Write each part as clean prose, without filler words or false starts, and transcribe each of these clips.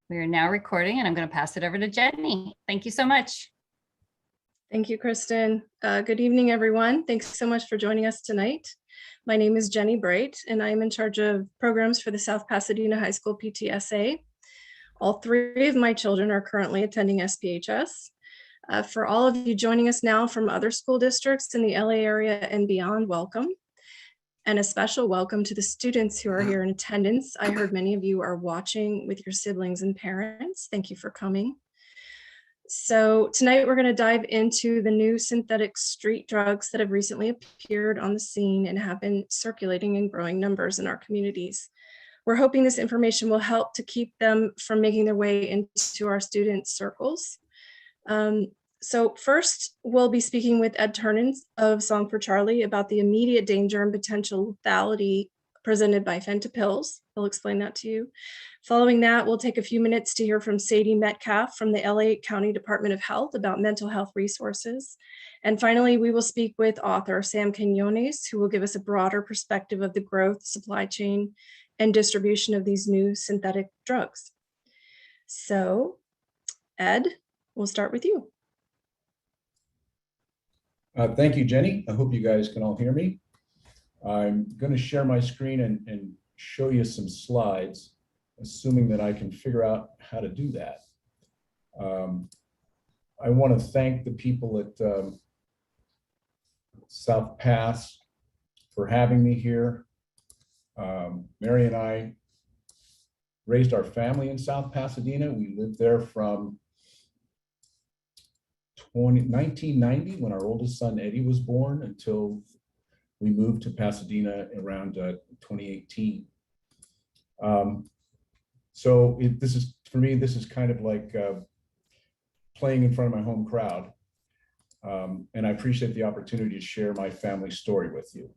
We are now recording, and I'm going to pass it over to Jenny. Thank you so much. Thank you, Kristen. Good evening, everyone. Thanks so much for joining us tonight. My name is Jenny Bright, and I am in charge of programs for the South Pasadena High School PTSA. All three of my children are currently attending SPHS. For all of you joining us now from other school districts in the LA area and beyond, welcome. And a special welcome to the students who are here in attendance. I heard many of you are watching with your siblings and parents. Thank you for coming. So tonight we're going to dive into the new synthetic street drugs that have recently appeared on the scene and have been circulating in growing numbers in our communities. We're hoping this information will help to keep them from making their way into our student circles. So first, we'll be speaking with Ed Ternan of Song for Charlie about the immediate danger and potential lethality presented by fentanyls. He'll explain that to you. Following that, we'll take a few minutes to hear from Sadie Metcalf from the LA County Department of Health about mental health resources. And finally, we will speak with author Sam Quinones, who will give us a broader perspective of the growth, supply chain, and distribution of these new synthetic drugs. So, Ed, we'll start with you. Thank you, Jenny. I hope you guys can all hear me. I'm going to share my screen and show you some slides, assuming that I can figure out how to do that. I want to thank the people at South Pass for having me here. Mary and I raised our family in South Pasadena. We lived there from 1990, when our oldest son Eddie was born, until we moved to Pasadena around 2018. So this is, for me, this is kind of like playing in front of my home crowd. And I appreciate the opportunity to share my family story with you.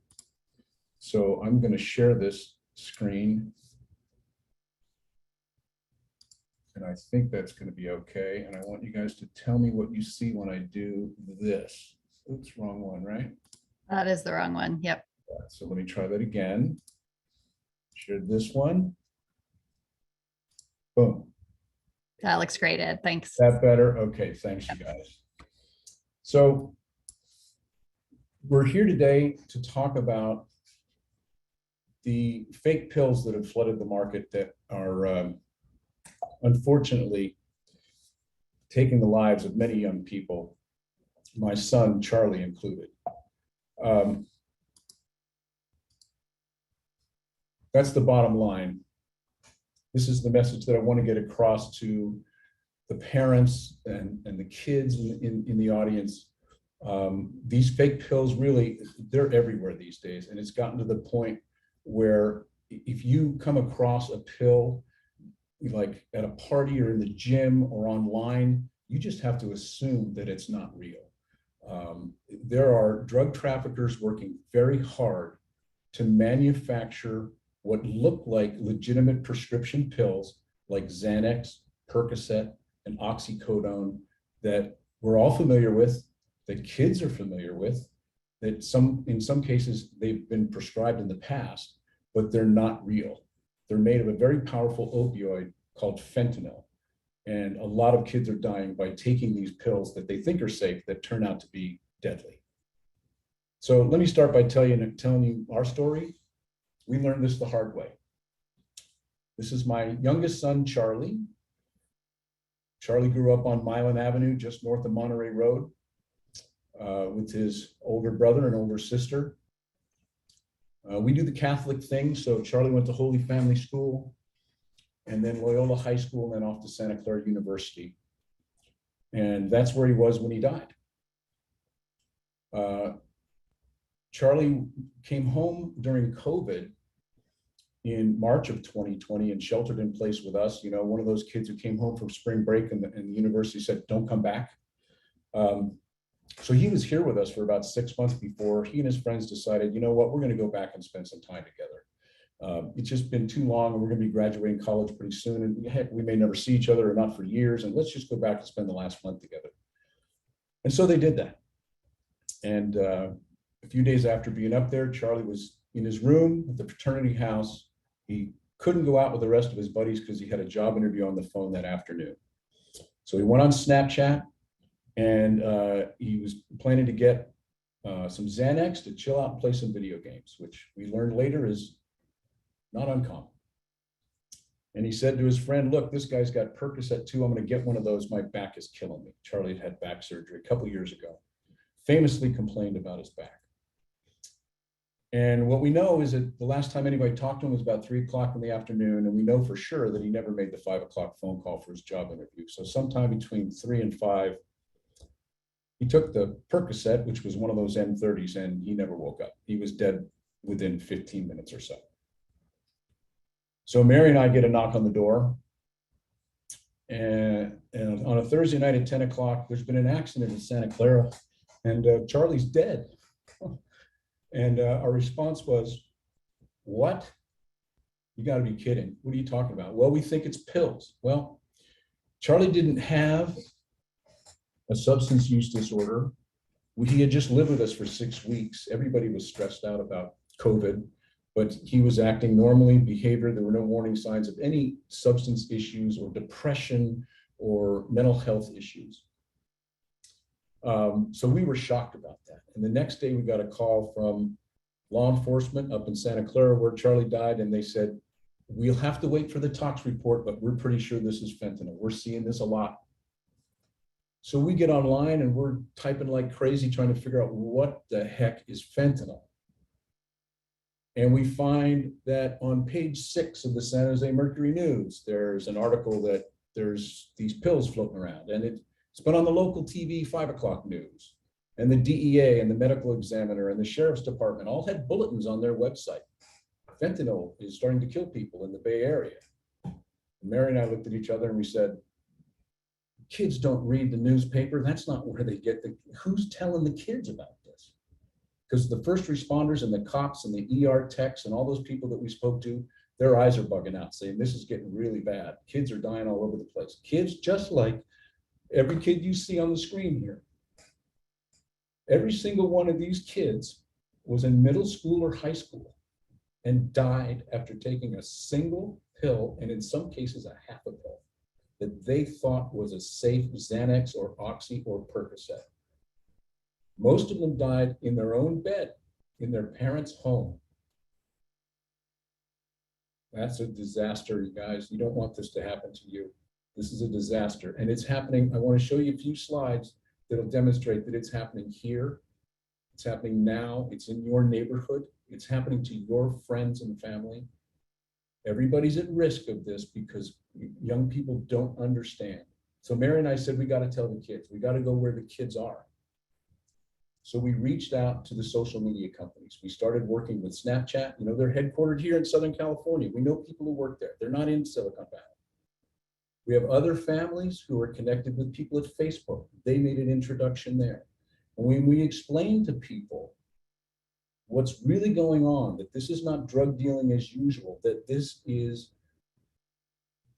So I'm going to share this screen. And I think that's going to be okay. And I want you guys to tell me what you see when I do this. Oops, wrong one, right? That is the wrong one. Yep. So let me try that again. Share this one. Boom. That looks great, Ed. Thanks. Is that better? Okay, thanks, you guys. So we're here today to talk about the fake pills that have flooded the market that are unfortunately taking the lives of many young people, my son Charlie included. That's the bottom line. This is the message that I want to get across to the parents and the kids in the audience. These fake pills, really, they're everywhere these days. And it's gotten to the point where if you come across a pill, like at a party or in the gym or online, you just have to assume that it's not real. There are drug traffickers working very hard to manufacture what look like legitimate prescription pills like Xanax, Percocet, and oxycodone that we're all familiar with, that kids are familiar with, that in some cases they've been prescribed in the past, but they're not real. They're made of a very powerful opioid called fentanyl. And a lot of kids are dying by taking these pills that they think are safe that turn out to be deadly. So let me start by telling you our story. We learned this the hard way. This is my youngest son, Charlie. Charlie grew up on Milan Avenue, just north of Monterey Road, with his older brother and older sister. We do the Catholic thing, so Charlie went to Holy Family School, and then Loyola High School, and then off to Santa Clara University. And that's where he was when he died. Charlie came home during COVID in March of 2020 and sheltered in place with us. You know, one of those kids who came home from spring break and the university said, don't come back. So he was here with us for about 6 months before he and his friends decided, you know what, we're going to go back and spend some time together. It's just been too long, and we're going to be graduating college pretty soon. And heck, we may never see each other or not for years. And let's just go back and spend the last month together. And so they did that. And a few days after being up there, Charlie was in his room at the fraternity house. He couldn't go out with the rest of his buddies because he had a job interview on the phone that afternoon. So he went on Snapchat, and he was planning to get some Xanax to chill out and play some video games, which we learned later is not uncommon. And he said to his friend, look, this guy's got Percocet too. I'm going to get one of those. My back is killing me. Charlie had back surgery a couple of years ago, famously complained about his back. And what we know is that the last time anybody talked to him was about 3 o'clock in the afternoon. And we know for sure that he never made the 5 o'clock phone call for his job interview. So sometime between 3 and 5, he took the Percocet, which was one of those M30s, and he never woke up. He was dead within 15 minutes or so. So Mary and I get a knock on the door, and on a Thursday night at 10 o'clock, there's been an accident in Santa Clara, and Charlie's dead. And our response was, what? You gotta be kidding. What are you talking about? Well, we think it's pills. Well, Charlie didn't have a substance use disorder. He had just lived with us for 6 weeks. Everybody was stressed out about COVID, but he was acting normally, behavior. There were no warning signs of any substance issues or depression or mental health issues. So we were shocked about that. And the next day we got a call from law enforcement up in Santa Clara where Charlie died. And they said, we'll have to wait for the tox report, but we're pretty sure this is fentanyl. We're seeing this a lot. So we get online and we're typing like crazy, trying to figure out what the heck is fentanyl. And we find that on page 6 of the San Jose Mercury News, there's an article that there's these pills floating around, and it's been on the local TV 5 o'clock news, and the DEA and the medical examiner and the sheriff's department all had bulletins on their website. Fentanyl is starting to kill people in the Bay Area. And Mary and I looked at each other and we said, kids don't read the newspaper. That's not where they get who's telling the kids about this? Because the first responders and the cops and the ER techs and all those people that we spoke to, their eyes are bugging out saying, this is getting really bad. Kids are dying all over the place. Kids just like every kid you see on the screen here. Every single one of these kids was in middle school or high school and died after taking a single pill, and in some cases a half a pill, that they thought was a safe Xanax or Oxy or Percocet. Most of them died in their own bed, in their parents' home. That's a disaster, you guys. You don't want this to happen to you. This is a disaster, and it's happening. I want to show you a few slides that'll demonstrate that it's happening here. It's happening now. It's in your neighborhood. It's happening to your friends and family. Everybody's at risk of this because young people don't understand. So Mary and I said, we got to tell the kids. We got to go where the kids are. So we reached out to the social media companies. We started working with Snapchat. You know, they're headquartered here in Southern California. We know people who work there. They're not in Silicon Valley. We have other families who are connected with people at Facebook. They made an introduction there. And when we explain to people what's really going on, that this is not drug dealing as usual, that this is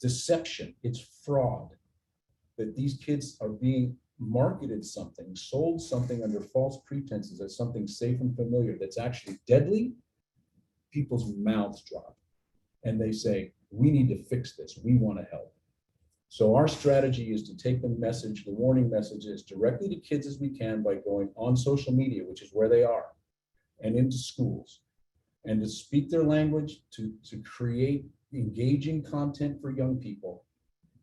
deception, it's fraud, that these kids are being marketed something, sold something under false pretenses as something safe and familiar that's actually deadly, people's mouths drop. And they say, we need to fix this. We want to help. So our strategy is to take the message, the warning messages, directly to kids as we can by going on social media, which is where they are, and into schools, and to speak their language, to create engaging content for young people,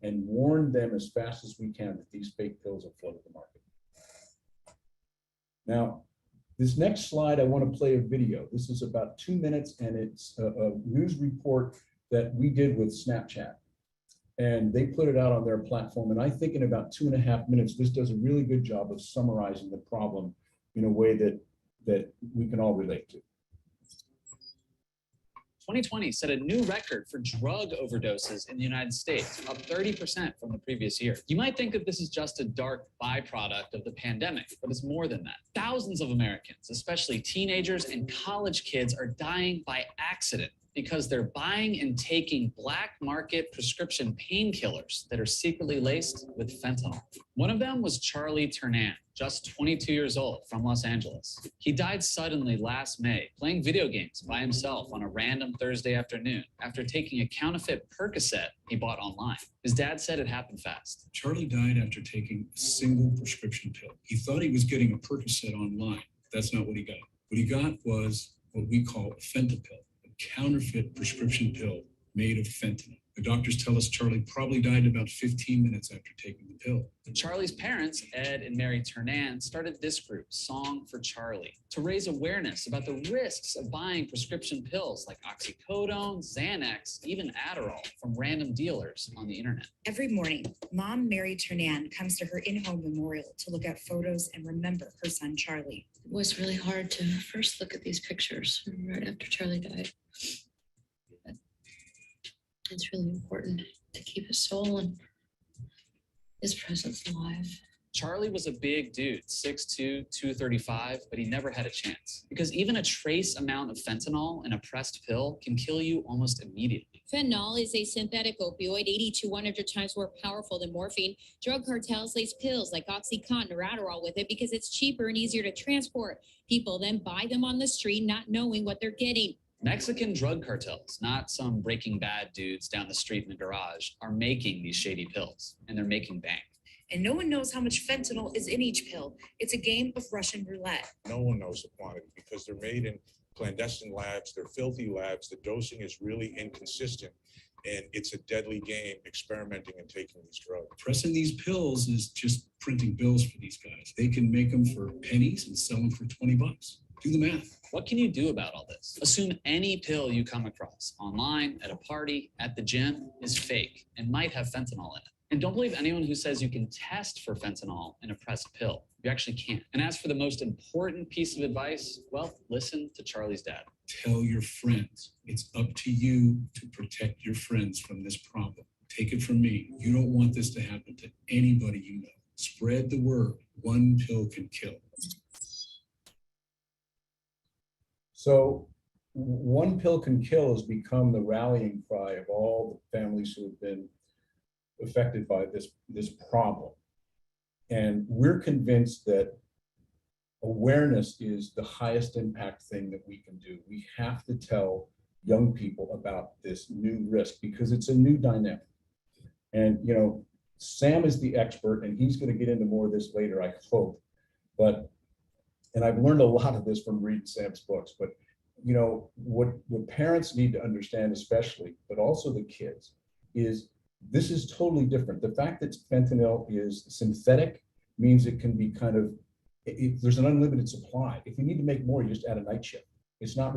and warn them as fast as we can that these fake pills have flooded the market. Now, this next slide, I want to play a video. This is about 2 minutes, and it's a news report that we did with Snapchat. And they put it out on their platform. And I think in about 2.5 minutes, this does a really good job of summarizing the problem in a way that we can all relate to. 2020 set a new record for drug overdoses in the United States, up 30% from the previous year. You might think that this is just a dark byproduct of the pandemic, but it's more than that. Thousands of Americans, especially teenagers and college kids, are dying by accident. because they're buying and taking black market prescription painkillers that are secretly laced with fentanyl. One of them was Charlie Ternan, just 22 years old, from Los Angeles. He died suddenly last May, playing video games by himself on a random Thursday afternoon after taking a counterfeit Percocet he bought online. His dad said it happened fast. Charlie died after taking a single prescription pill. He thought he was getting a Percocet online. That's not what he got. What he got was what we call a Fentanyl, a counterfeit prescription pill made of fentanyl. The doctors tell us Charlie probably died in about 15 minutes after taking the pill. Charlie's parents, Ed and Mary Ternan, started this group, Song for Charlie, to raise awareness about the risks of buying prescription pills like oxycodone, Xanax, even Adderall from random dealers on the internet. Every morning, Mom Mary Ternan comes to her in-home memorial to look at photos and remember her son, Charlie. It was really hard to first look at these pictures right after Charlie died. It's really important to keep his soul and his presence alive. Charlie was a big dude, 6'2", 235, but he never had a chance. Because even a trace amount of fentanyl in a pressed pill can kill you almost immediately. Fentanyl is a synthetic opioid 80 to 100 times more powerful than morphine. Drug cartels lace pills like Oxycontin or Adderall with it because it's cheaper and easier to transport. People then buy them on the street not knowing what they're getting. Mexican drug cartels, not some Breaking Bad dudes down the street in the garage, are making these shady pills, and they're making bank. And no one knows how much fentanyl is in each pill. It's a game of Russian roulette. No one knows the quantity because they're made in clandestine labs. They're filthy labs. The dosing is really inconsistent. And it's a deadly game experimenting and taking these drugs. Pressing these pills is just printing bills for these guys. They can make them for pennies and sell them for $20. Do the math. What can you do about all this? Assume any pill you come across, online, at a party, at the gym, is fake and might have fentanyl in it. And don't believe anyone who says you can test for fentanyl in a pressed pill. You actually can't. And as for the most important piece of advice, well, listen to Charlie's dad. Tell your friends. It's up to you to protect your friends from this problem. Take it from me. You don't want this to happen to anybody you know. Spread the word. One pill can kill. So one pill can kill has become the rallying cry of all the families who have been affected by this problem. And we're convinced that awareness is the highest impact thing that we can do. We have to tell young people about this new risk because it's a new dynamic. And, you know, Sam is the expert and he's going to get into more of this later, I hope. And I've learned a lot of this from reading Sam's books, but you know, what parents need to understand especially, but also the kids, is this is totally different. The fact that fentanyl is synthetic means it can be kind of, there's an unlimited supply. If you need to make more, you just add a night shift. It's not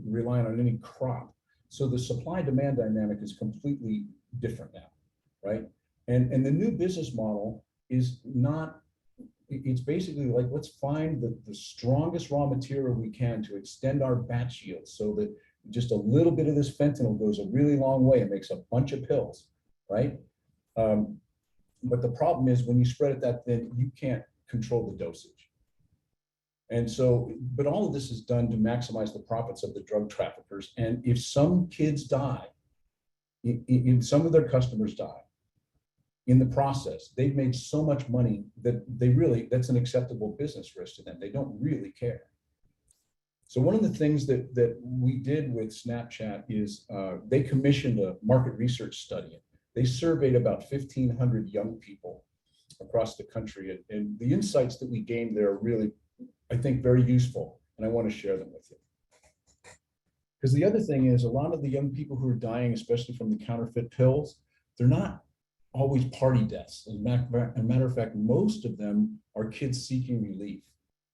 relying on any crop. So the supply-demand dynamic is completely different now, right? And the new business model is not, it's basically like, let's find the strongest raw material we can to extend our batch yield so that just a little bit of this fentanyl goes a really long way and makes a bunch of pills, right? But the problem is when you spread it that thin, you can't control the dosage. And so, but all of this is done to maximize the profits of the drug traffickers. And if some kids die, if some of their customers die, in the process, they've made so much money that that's an acceptable business risk to them. They don't really care. So one of the things that we did with Snapchat is they commissioned a market research study. They surveyed about 1,500 young people across the country. And the insights that we gained there are really, I think, very useful. And I want to share them with you. Because the other thing is a lot of the young people who are dying, especially from the counterfeit pills, they're not always party deaths. As a matter of fact, most of them are kids seeking relief.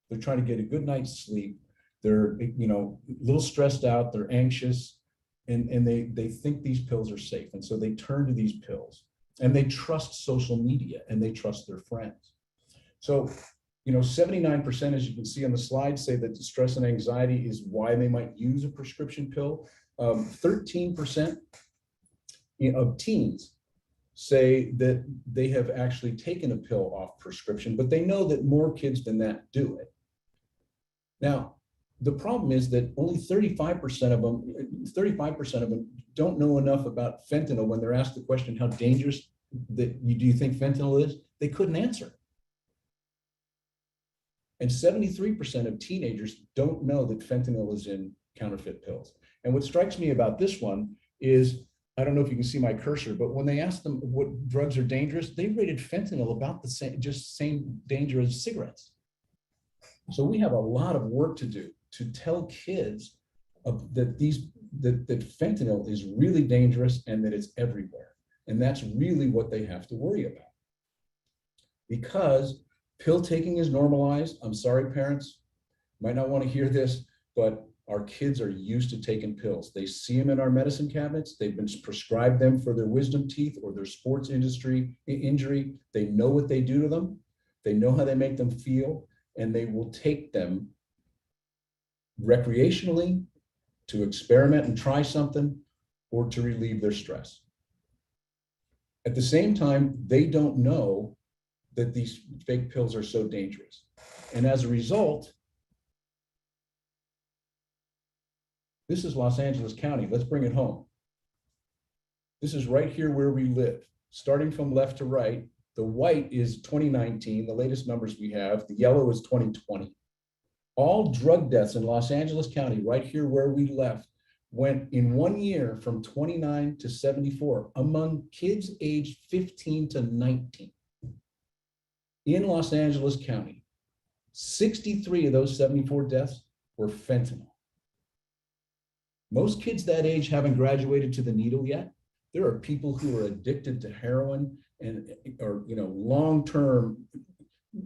They're trying to get a good night's sleep. They're, you know, a little stressed out, they're anxious, and they think these pills are safe. And so they turn to these pills and they trust social media and they trust their friends. So, you know, 79%, as you can see on the slide, say that stress and anxiety is why they might use a prescription pill. 13% of teens say that they have actually taken a pill off prescription, but they know that more kids than that do it. Now, the problem is that only 35% of them don't know enough about fentanyl when they're asked the question, how dangerous do you think fentanyl is? They couldn't answer. And 73% of teenagers don't know that fentanyl is in counterfeit pills. And what strikes me about this one is, I don't know if you can see my cursor, but when they asked them what drugs are dangerous, they rated fentanyl about the same, just same danger as cigarettes. So we have a lot of work to do to tell kids that fentanyl is really dangerous and that it's everywhere. And that's really what they have to worry about. Because pill taking is normalized. I'm sorry, parents, might not want to hear this, but our kids are used to taking pills. They see them in our medicine cabinets. They've been prescribed them for their wisdom teeth or their sports industry injury. They know what they do to them. They know how they make them feel, and they will take them recreationally to experiment and try something or to relieve their stress. At the same time, they don't know that these fake pills are so dangerous. And as a result, this is Los Angeles County. Let's bring it home. This is right here where we live. Starting from left to right, the white is 2019, the latest numbers we have. The yellow is 2020. All drug deaths in Los Angeles County, right here where we left, went in 1 year from 29 to 74 among kids aged 15 to 19. In Los Angeles County, 63 of those 74 deaths were fentanyl. Most kids that age haven't graduated to the needle yet. There are people who are addicted to heroin and or long-term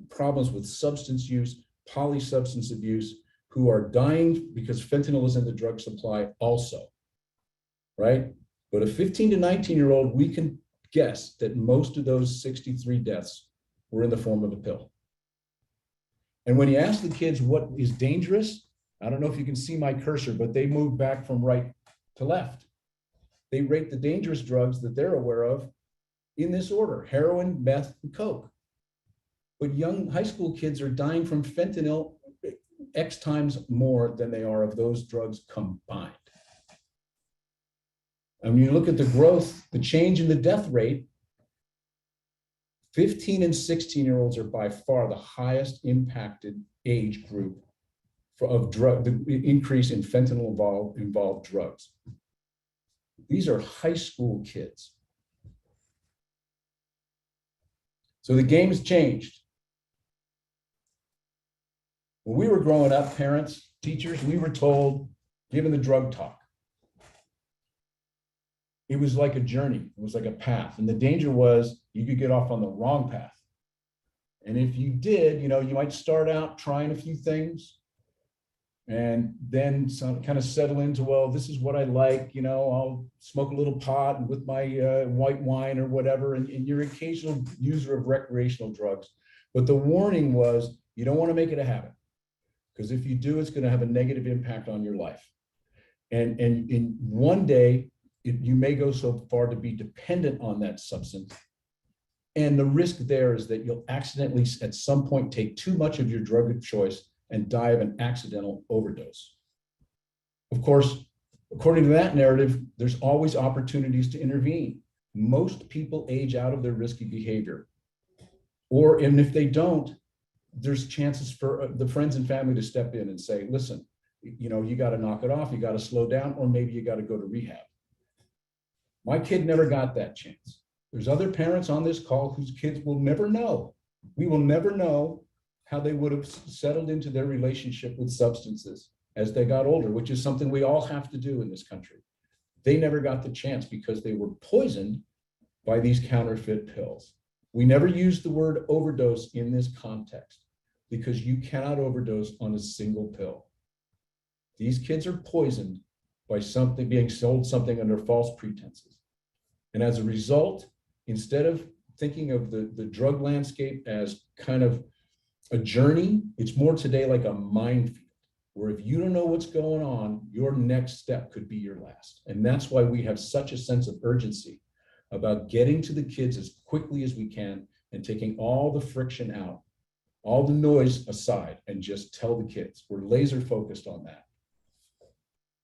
problems with substance use, polysubstance abuse, who are dying because fentanyl is in the drug supply also, right? But a 15 to 19-year-old, we can guess that most of those 63 deaths were in the form of a pill. And when you ask the kids what is dangerous, I don't know if you can see my cursor, but they move back from right to left. They rate the dangerous drugs that they're aware of in this order: heroin, meth, and coke. But young high school kids are dying from fentanyl X times more than they are of those drugs combined. And when you look at the growth, the change in the death rate, 15 and 16-year-olds are by far the highest impacted age group the increase in fentanyl involved drugs. These are high school kids. So the game has changed. When we were growing up, parents, teachers, we were told, given the drug talk, it was like a journey. It was like a path. And the danger was you could get off on the wrong path. And if you did, you might start out trying a few things and then kind of settle into, well, this is what I like, I'll smoke a little pot and with my white wine or whatever, and you're an occasional user of recreational drugs. But the warning was, you don't want to make it a habit, because if you do, it's going to have a negative impact on your life. And in one day, you may go so far to be dependent on that substance. And the risk there is that you'll accidentally at some point take too much of your drug of choice and die of an accidental overdose. Of course, according to that narrative, there's always opportunities to intervene. Most people age out of their risky behavior. And if they don't, there's chances for the friends and family to step in and say, listen, you got to knock it off, you got to slow down, or maybe you got to go to rehab. My kid never got that chance. There's other parents on this call whose kids will never know. We will never know how they would have settled into their relationship with substances as they got older, which is something we all have to do in this country. They never got the chance because they were poisoned by these counterfeit pills. We never use the word overdose in this context because you cannot overdose on a single pill. These kids are poisoned by something being sold something under false pretenses. And as a result, instead of thinking of the drug landscape as kind of a journey, it's more today like a minefield, where if you don't know what's going on, your next step could be your last. And that's why we have such a sense of urgency about getting to the kids as quickly as we can and taking all the friction out All the noise aside, and just tell the kids. We're laser focused on that.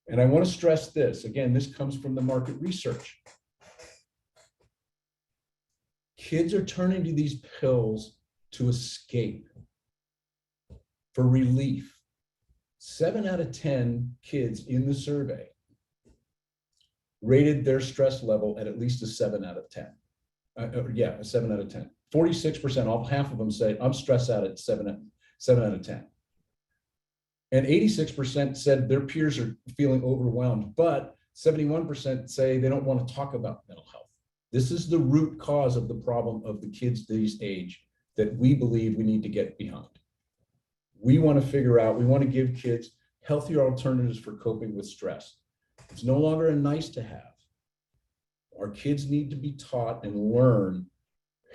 And I want to stress this. Again, this comes from the market research. Kids are turning to these pills to escape, for relief. 7 out of 10 kids in the survey rated their stress level at least a 7 out of 10. A 7 out of 10. 46%, half of them say, I'm stressed out at 7 out of 10. And 86% said their peers are feeling overwhelmed, but 71% say they don't want to talk about mental health. This is the root cause of the problem of the kids these age that we believe we need to get behind. We want to figure out, we want to give kids healthier alternatives for coping with stress. It's no longer a nice to have. Our kids need to be taught and learn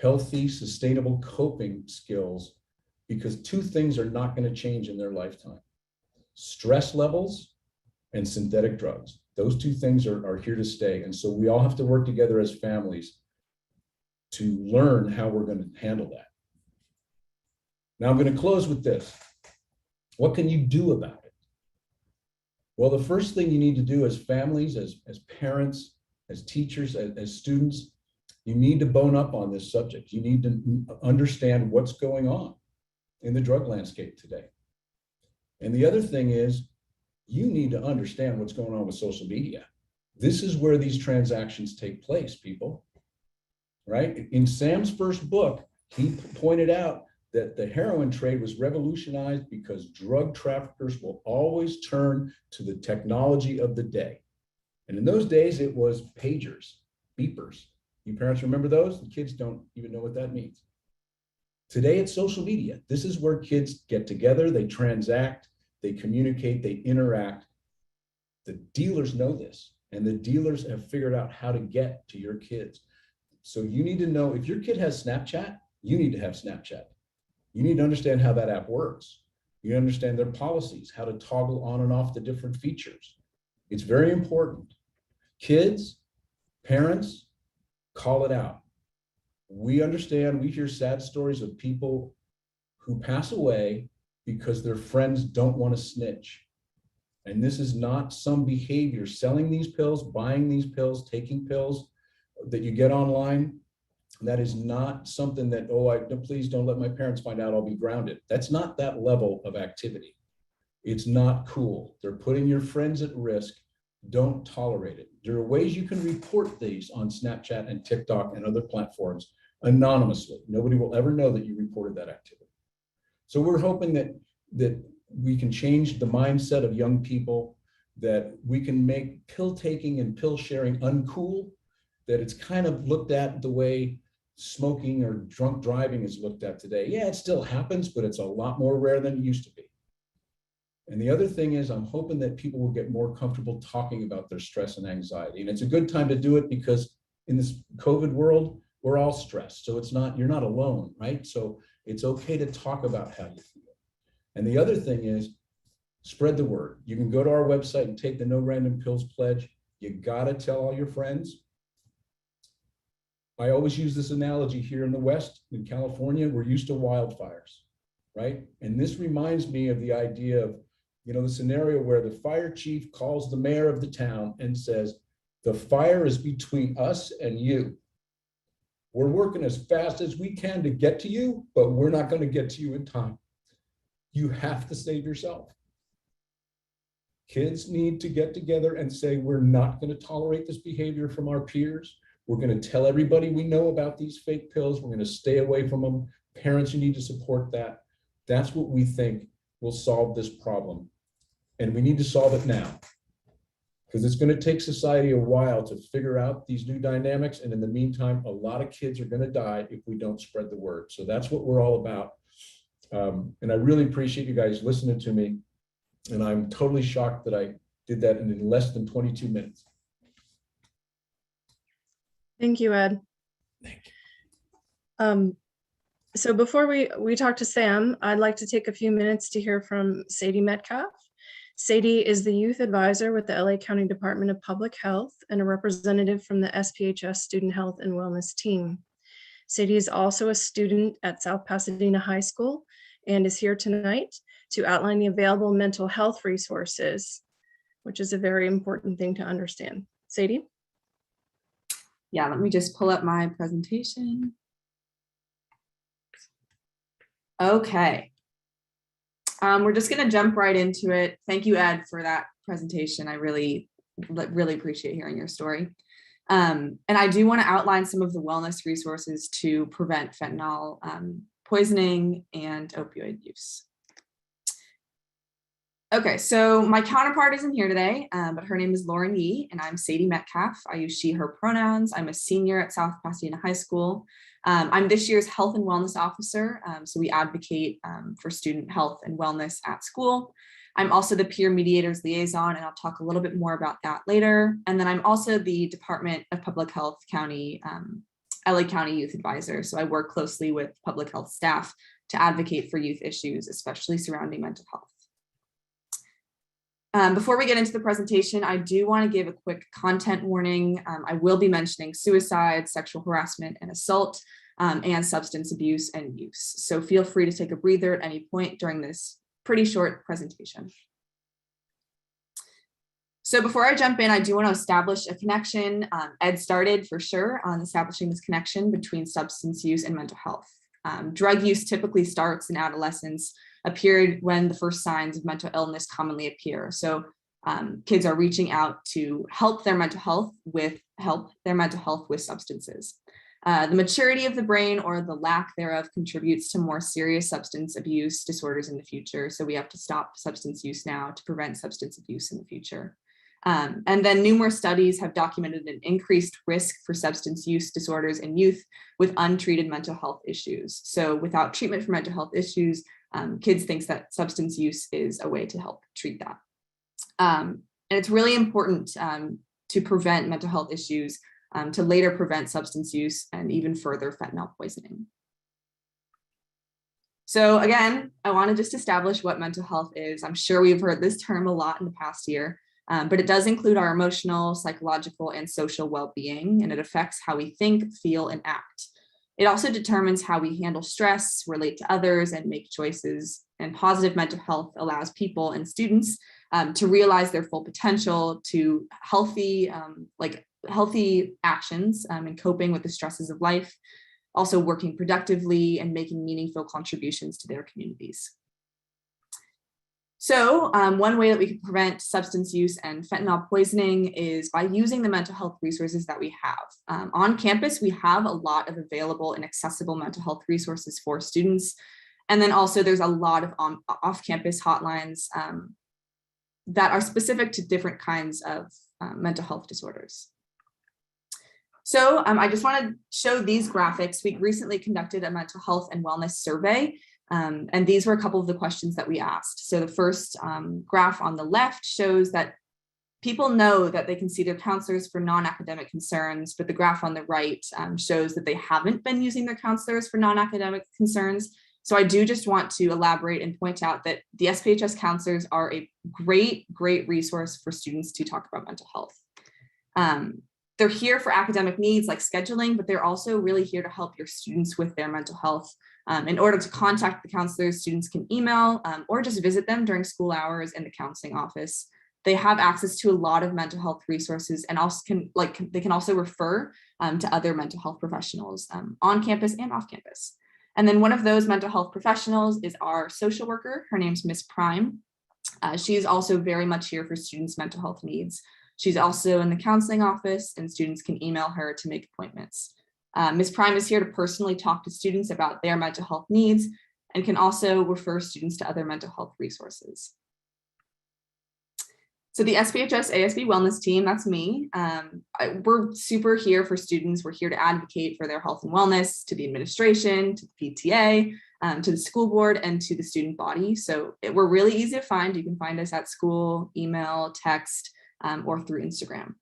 healthy, sustainable coping skills, because 2 things are not going to change in their lifetime: stress levels and synthetic drugs. Those 2 things are here to stay. And so we all have to work together as families to learn how we're going to handle that. Now I'm going to close with this. What can you do about it? Well, the first thing you need to do as families, as parents, as teachers, as students, you need to bone up on this subject. You need to understand what's going on in the drug landscape today. And the other thing is, you need to understand what's going on with social media. This is where these transactions take place, people, right? In Sam's first book, he pointed out that the heroin trade was revolutionized because drug traffickers will always turn to the technology of the day. And in those days, it was pagers, beepers. You parents remember those? The kids don't even know what that means. Today, it's social media. This is where kids get together, they transact, they communicate, they interact. The dealers know this, and the dealers have figured out how to get to your kids. So you need to know, if your kid has Snapchat, you need to have Snapchat. You need to understand how that app works. You understand their policies, how to toggle on and off the different features. It's very important. Kids, parents, call it out. We understand, we hear sad stories of people who pass away because their friends don't want to snitch. And this is not some behavior, selling these pills, buying these pills, taking pills that you get online. That is not something that, please don't let my parents find out, I'll be grounded. That's not that level of activity. It's not cool. They're putting your friends at risk. Don't tolerate it. There are ways you can report these on Snapchat and TikTok and other platforms anonymously. Nobody will ever know that you reported that activity. So we're hoping that we can change the mindset of young people, that we can make pill taking and pill sharing uncool, that it's kind of looked at the way smoking or drunk driving is looked at today. Yeah, it still happens, but it's a lot more rare than it used to be. And the other thing is, I'm hoping that people will get more comfortable talking about their stress and anxiety. And it's a good time to do it, because in this COVID world, we're all stressed. So you're not alone, right? So it's okay to talk about how you feel. And the other thing is, spread the word. You can go to our website and take the No Random Pills pledge. You gotta tell all your friends. I always use this analogy here in the West, in California, we're used to wildfires, right? And this reminds me of the idea of, the scenario where the fire chief calls the mayor of the town and says, the fire is between us and you. We're working as fast as we can to get to you, but we're not going to get to you in time. You have to save yourself. Kids need to get together and say, we're not going to tolerate this behavior from our peers. We're going to tell everybody we know about these fake pills. We're going to stay away from them. Parents, you need to support that. That's what we think will solve this problem. And we need to solve it now, because it's going to take society a while to figure out these new dynamics. And in the meantime, a lot of kids are going to die if we don't spread the word. So that's what we're all about. And I really appreciate you guys listening to me. And I'm totally shocked that I did that in less than 22 minutes. Thank you, Ed. Thank you. So before we talk to Sam, I'd like to take a few minutes to hear from Sadie Metcalf. Sadie is the youth advisor with the LA County Department of Public Health and a representative from the SPHS Student Health and Wellness team. Sadie is also a student at South Pasadena High School and is here tonight to outline the available mental health resources, which is a very important thing to understand. Sadie? Yeah, let me just pull up my presentation. Okay. We're just going to jump right into it. Thank you, Ed, for that presentation. I really appreciate hearing your story. And I do want to outline some of the wellness resources to prevent fentanyl poisoning and opioid use. Okay, so my counterpart isn't here today, but her name is Lauren Yee, and I'm Sadie Metcalf. I use she, her pronouns. I'm a senior at South Pasadena High School. I'm this year's health and wellness officer, so we advocate for student health and wellness at school. I'm also the peer mediators liaison, and I'll talk a little bit more about that later. And then I'm also the Department of Public Health County, LA County Youth Advisor. So I work closely with public health staff to advocate for youth issues, especially surrounding mental health. Before we get into the presentation, I do want to give a quick content warning. I will be mentioning suicide, sexual harassment and assault, and substance abuse and use. So feel free to take a breather at any point during this pretty short presentation. So before I jump in, I do want to establish a connection. Ed started for sure on establishing this connection between substance use and mental health. Drug use typically starts in adolescence, a period when the first signs of mental illness commonly appear. So kids are reaching out to help their mental health with substances. The maturity of the brain or the lack thereof contributes to more serious substance abuse disorders in the future. So we have to stop substance use now to prevent substance abuse in the future. And then numerous studies have documented an increased risk for substance use disorders in youth with untreated mental health issues. So without treatment for mental health issues, kids think that substance use is a way to help treat that. And it's really important to prevent mental health issues, to later prevent substance use and even further fentanyl poisoning. So again, I want to just establish what mental health is. I'm sure we've heard this term a lot in the past year, but it does include our emotional, psychological, and social well-being, and it affects how we think, feel, and act. It also determines how we handle stress, relate to others, and make choices. And positive mental health allows people and students to realize their full potential, to healthy actions and coping with the stresses of life, also working productively and making meaningful contributions to their communities. So one way that we can prevent substance use and fentanyl poisoning is by using the mental health resources that we have. On campus, we have a lot of available and accessible mental health resources for students. And then also there's a lot of off-campus hotlines that are specific to different kinds of mental health disorders. So I just want to show these graphics. We recently conducted a mental health and wellness survey. And these were a couple of the questions that we asked. So the first graph on the left shows that people know that they can see their counselors for non-academic concerns, but the graph on the right shows that they haven't been using their counselors for non-academic concerns. So I do just want to elaborate and point out that the SPHS counselors are a great resource for students to talk about mental health. They're here for academic needs like scheduling, but they're also really here to help your students with their mental health. In order to contact the counselors, students can email or just visit them during school hours in the counseling office. They have access to a lot of mental health resources and also they can also refer to other mental health professionals on campus and off campus. And then one of those mental health professionals is our social worker. Her name's Miss Prime. She's also very much here for students' mental health needs. She's also in the counseling office, and students can email her to make appointments. Ms. Prime is here to personally talk to students about their mental health needs and can also refer students to other mental health resources. So the SPHS ASB Wellness Team, that's me. We're super here for students. We're here to advocate for their health and wellness, to the administration, to the PTA, to the school board, and to the student body. So we're really easy to find. You can find us at school, email, text, or through Instagram.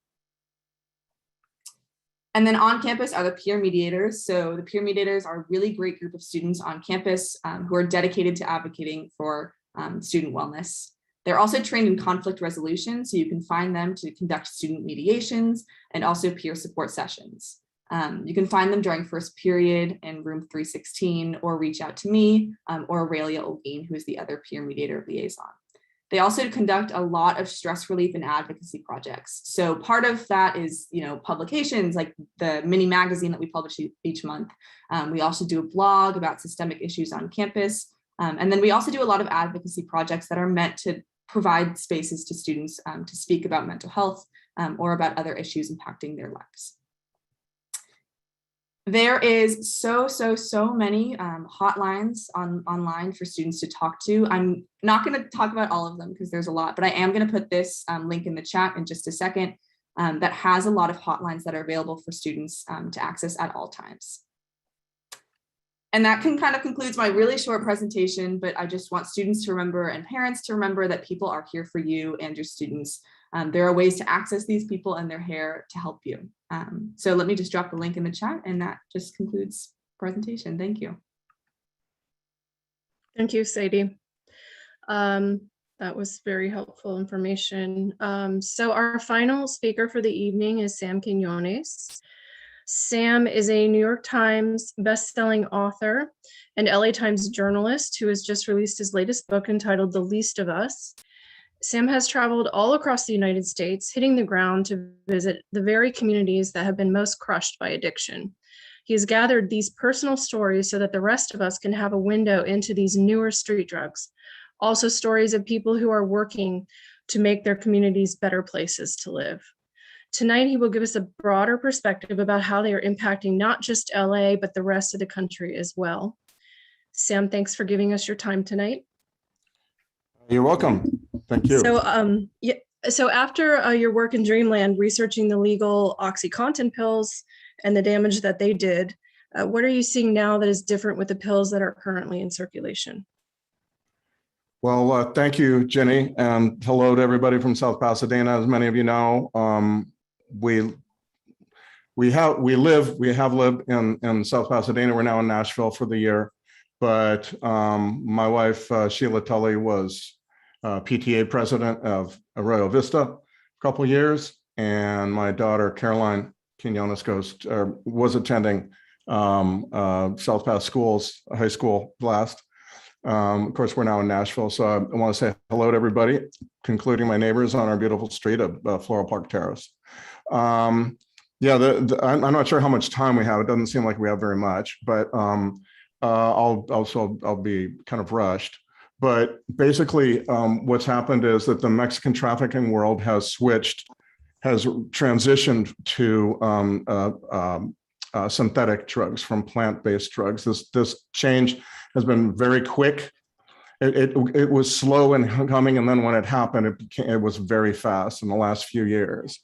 And then on campus are the peer mediators. So the peer mediators are a really great group of students on campus who are dedicated to advocating for student wellness. They're also trained in conflict resolution, so you can find them to conduct student mediations and also peer support sessions. You can find them during first period in room 316 or reach out to me or Aurelia Olguin, who is the other peer mediator liaison. They also conduct a lot of stress relief and advocacy projects. So part of that is, publications like the mini magazine that we publish each month. We also do a blog about systemic issues on campus. And then we also do a lot of advocacy projects that are meant to provide spaces to students to speak about mental health or about other issues impacting their lives. There is so many hotlines online for students to talk to. I'm not going to talk about all of them because there's a lot, but I am going to put this link in the chat in just a second that has a lot of hotlines that are available for students to access at all times. And that kind of concludes my really short presentation, but I just want students to remember and parents to remember that people are here for you and your students. There are ways to access these people and their hair to help you. So let me just drop the link in the chat, and that just concludes the presentation. Thank you. Thank you, Sadie. That was very helpful information. So our final speaker for the evening is Sam Quinones. Sam is a New York Times bestselling author and LA Times journalist who has just released his latest book entitled The Least of Us. Sam has traveled all across the United States, hitting the ground to visit the very communities that have been most crushed by addiction. He has gathered these personal stories so that the rest of us can have a window into these newer street drugs. Also stories of people who are working to make their communities better places to live. Tonight, he will give us a broader perspective about how they are impacting not just LA, but the rest of the country as well. Sam, thanks for giving us your time tonight. You're welcome. Thank you. So after your work in Dreamland, researching the legal OxyContin pills and the damage that they did, what are you seeing now that is different with the pills that are currently in circulation? Well, thank you, Jenny, and hello to everybody from South Pasadena. As many of you know, we have lived in South Pasadena. We're now in Nashville for the year, but my wife Sheila Tully was PTA president of Arroyo Vista a couple of years, and my daughter Caroline Quinones was attending South Pass Schools High School last. Of course, we're now in Nashville, so I want to say hello to everybody, including my neighbors on our beautiful street of Floral Park Terrace. I'm not sure how much time we have. It doesn't seem like we have very much, but I'll be kind of rushed. But basically, what's happened is that the Mexican trafficking world has transitioned to synthetic drugs from plant-based drugs. This change has been very quick. It was slow in coming, and then when it happened, it was very fast in the last few years.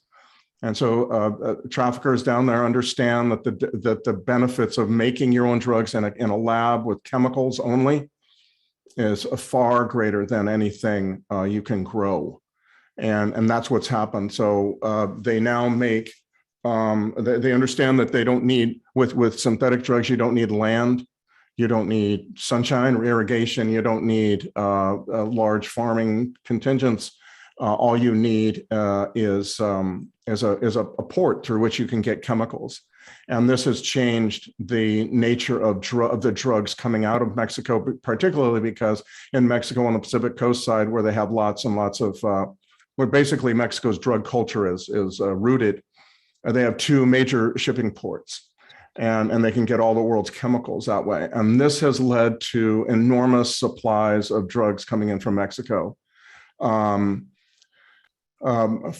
And so traffickers down there understand that the benefits of making your own drugs in a lab with chemicals only is far greater than anything you can grow. And that's what's happened. So they now make, they understand that they don't need, with synthetic drugs, you don't need land, you don't need sunshine or irrigation, you don't need large farming contingents. All you need is a port through which you can get chemicals. And this has changed the nature of the drugs coming out of Mexico, particularly because in Mexico on the Pacific Coast side, where they have lots and lots of, where basically Mexico's drug culture is rooted, they have two major shipping ports, and they can get all the world's chemicals that way. And this has led to enormous supplies of drugs coming in from Mexico.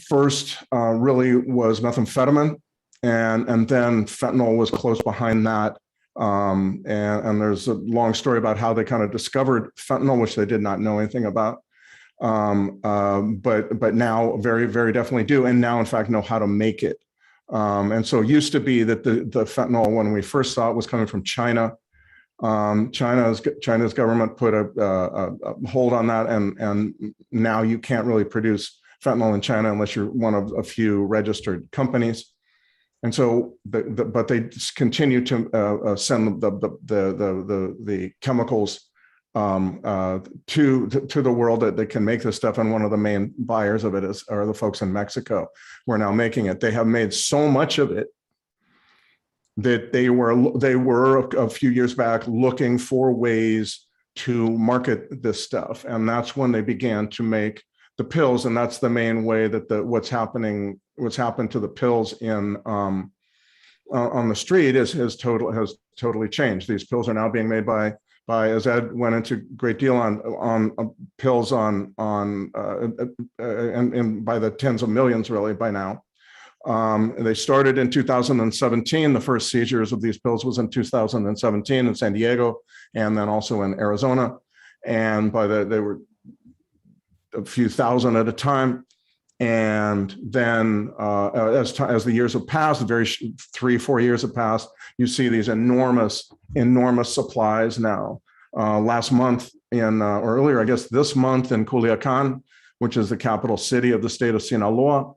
First really was methamphetamine, and then fentanyl was close behind that. And there's a long story about how they kind of discovered fentanyl, which they did not know anything about. But now very, very definitely do. And now in fact know how to make it. And so it used to be that the fentanyl, when we first saw it, was coming from China. China's government put a hold on that. And now you can't really produce fentanyl in China unless you're one of a few registered companies. And so, but they continue to send the chemicals to the world that they can make this stuff. And one of the main buyers of it are the folks in Mexico who are now making it. They have made so much of it that they were a few years back looking for ways to market this stuff, and that's when they began to make the pills, and that's the main way that what's happened to the pills in on the street has totally changed. These pills are now being made by as Ed went into a great deal on pills and by the tens of millions really by now. They started in 2017. The first seizures of these pills was in 2017 in San Diego, and then also in Arizona. And they were a few thousand at a time. And then as the years have passed, 3-4 years have passed, you see these enormous supplies now. Last month or earlier, I guess this month in Culiacan, which is the capital city of the state of Sinaloa,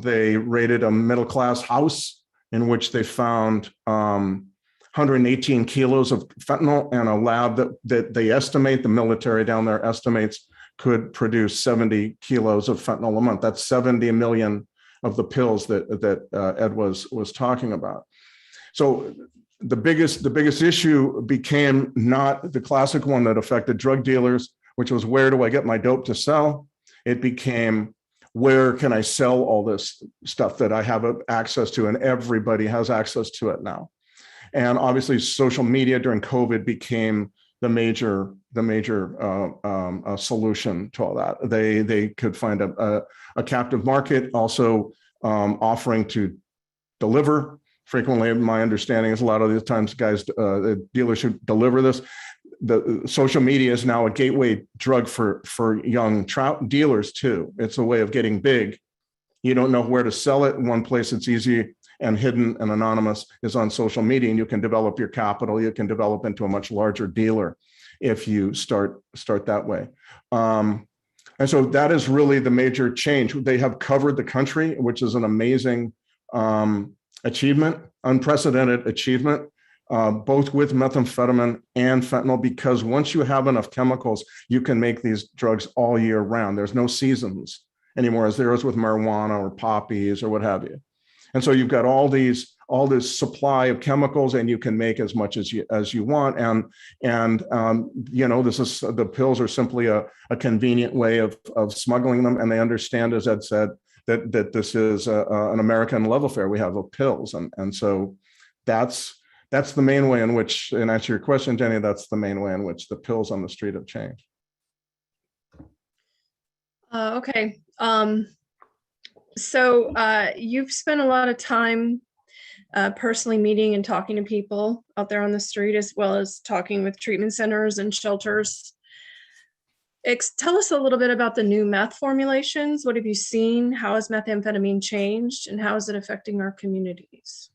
they raided a middle-class house in which they found 118 kilos of fentanyl, and a lab that they estimate, the military down there estimates, could produce 70 kilos of fentanyl a month. That's 70 million of the pills that Ed was talking about. So the biggest issue became not the classic one that affected drug dealers, which was, where do I get my dope to sell? It became, where can I sell all this stuff that I have access to? And everybody has access to it now. And obviously social media during COVID became the major solution to all that. They could find a captive market, also offering to deliver. Frequently, my understanding is a lot of the times the dealers who deliver this, the social media is now a gateway drug for young dealers too. It's a way of getting big. You don't know where to sell it. One place it's easy and hidden and anonymous is on social media, and you can develop your capital. You can develop into a much larger dealer if you start that way. And so that is really the major change. They have covered the country, which is an amazing achievement, unprecedented achievement, both with methamphetamine and fentanyl, because once you have enough chemicals, you can make these drugs all year round. There's no seasons anymore, as there is with marijuana or poppies or what have you. And so you've got all this supply of chemicals, and you can make as much as you want. And the pills are simply a convenient way of smuggling them. And they understand, as Ed said, that this is an American love affair. We have pills, and so that's the main way in which, and answer your question, Jenny, that's the main way in which the pills on the street have changed. Okay. So you've spent a lot of time personally meeting and talking to people out there on the street, as well as talking with treatment centers and shelters. Tell us a little bit about the new meth formulations. What have you seen? How has methamphetamine changed, and how is it affecting our communities?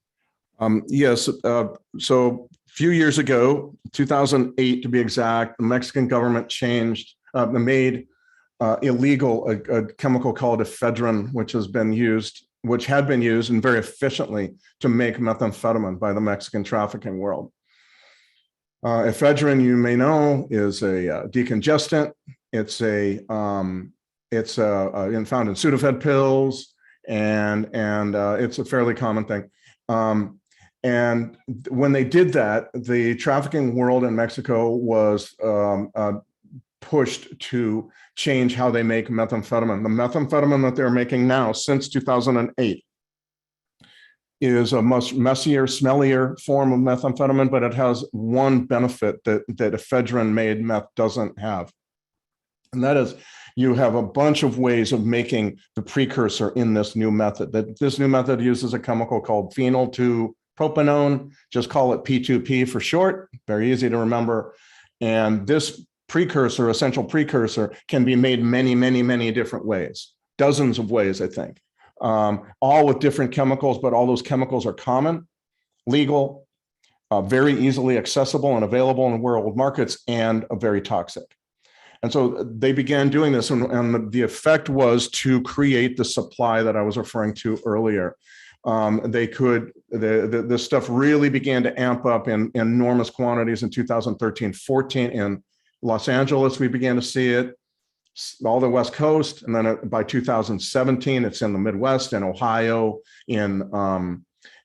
Yes. So a few years ago, 2008 to be exact, the Mexican government made illegal a chemical called ephedrine, which had been used and very efficiently to make methamphetamine by the Mexican trafficking world. Ephedrine, you may know, is a decongestant. It's found in Sudafed pills, and it's a fairly common thing. And when they did that, the trafficking world in Mexico was pushed to change how they make methamphetamine. The methamphetamine that they're making now since 2008 is a much messier, smellier form of methamphetamine, but it has one benefit that ephedrine made meth doesn't have. And that is, you have a bunch of ways of making the precursor in this new method. This new method uses a chemical called phenyl 2-propanone, just call it P2P for short, very easy to remember. And this precursor, essential precursor, can be made many, many, many different ways, dozens of ways, I think, all with different chemicals, but all those chemicals are common, legal, very easily accessible and available in world markets, and very toxic. And so they began doing this, and the effect was to create the supply that I was referring to earlier. This stuff really began to amp up in enormous quantities in 2013-14 in Los Angeles. We began to see it, all the West Coast, and then by 2017, it's in the Midwest, in Ohio, in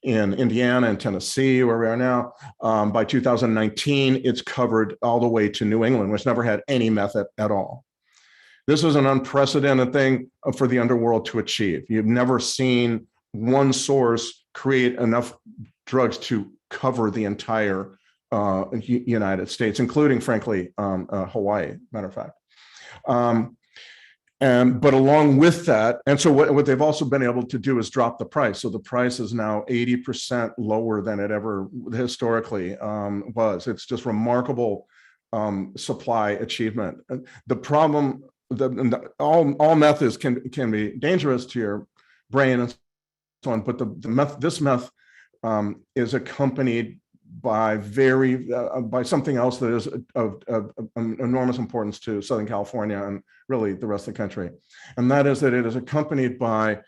in Indiana and Tennessee, where we are now. By 2019, it's covered all the way to New England, which never had any meth at all. This is an unprecedented thing for the underworld to achieve. You've never seen one source create enough drugs to cover the entire United States, including, frankly, Hawaii, matter of fact. But along with that, and so what they've also been able to do is drop the price. So the price is now 80% lower than it ever historically was. It's just remarkable supply achievement. The problem, all meth can be dangerous to your brain and so on, but this meth is accompanied by by something else that is of enormous importance to Southern California and really the rest of the country. And that is that it is accompanied by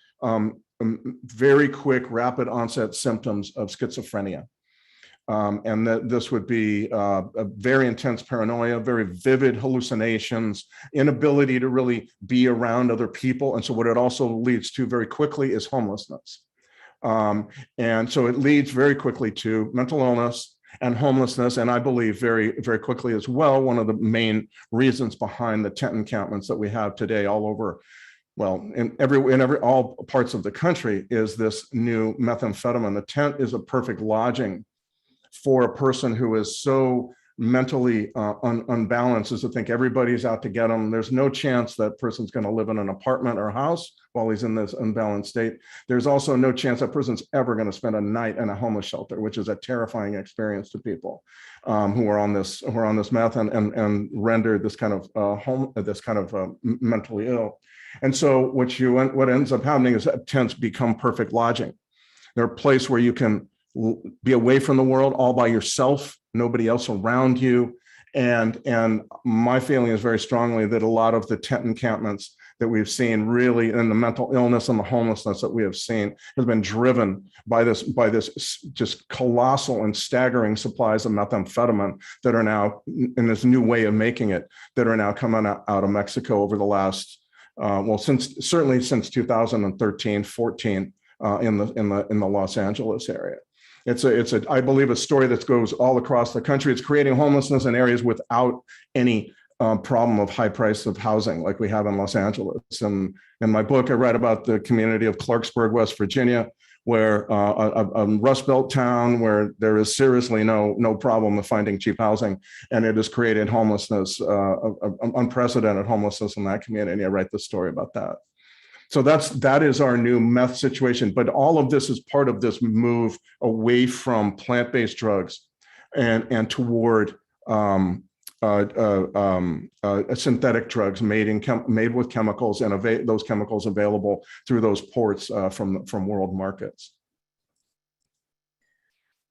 very quick, rapid onset symptoms of schizophrenia. And that this would be a very intense paranoia, very vivid hallucinations, inability to really be around other people. And so what it also leads to very quickly is homelessness. And so it leads very quickly to mental illness and homelessness. And I believe very, very quickly as well, one of the main reasons behind the tent encampments that we have today all over, well, in all parts of the country, is this new methamphetamine. The tent is a perfect lodging for a person who is so mentally unbalanced as to think everybody's out to get them. There's no chance that person's going to live in an apartment or house while he's in this unbalanced state. There's also no chance that person's ever going to spend a night in a homeless shelter, which is a terrifying experience to people who are on this meth and rendered this kind of mentally ill. And so what ends up happening is that tents become perfect lodging. They're a place where you can be away from the world all by yourself, nobody else around you. And my feeling is very strongly that a lot of the tent encampments that we've seen really, and the mental illness and the homelessness that we have seen, has been driven by this just colossal and staggering supplies of methamphetamine that are now, in this new way of making it, that are now coming out of Mexico over the last, certainly since 2013, 14, in the Los Angeles area. It's I believe, a story that goes all across the country. It's creating homelessness in areas without any problem of high price of housing like we have in Los Angeles. And in my book, I write about the community of Clarksburg, West Virginia, where a Rust Belt town where there is seriously no problem of finding cheap housing, and it has created homelessness, unprecedented homelessness in that community. I write the story about that. So that is our new meth situation. But all of this is part of this move away from plant-based drugs and toward synthetic drugs made with chemicals, and those chemicals available through those ports from world markets.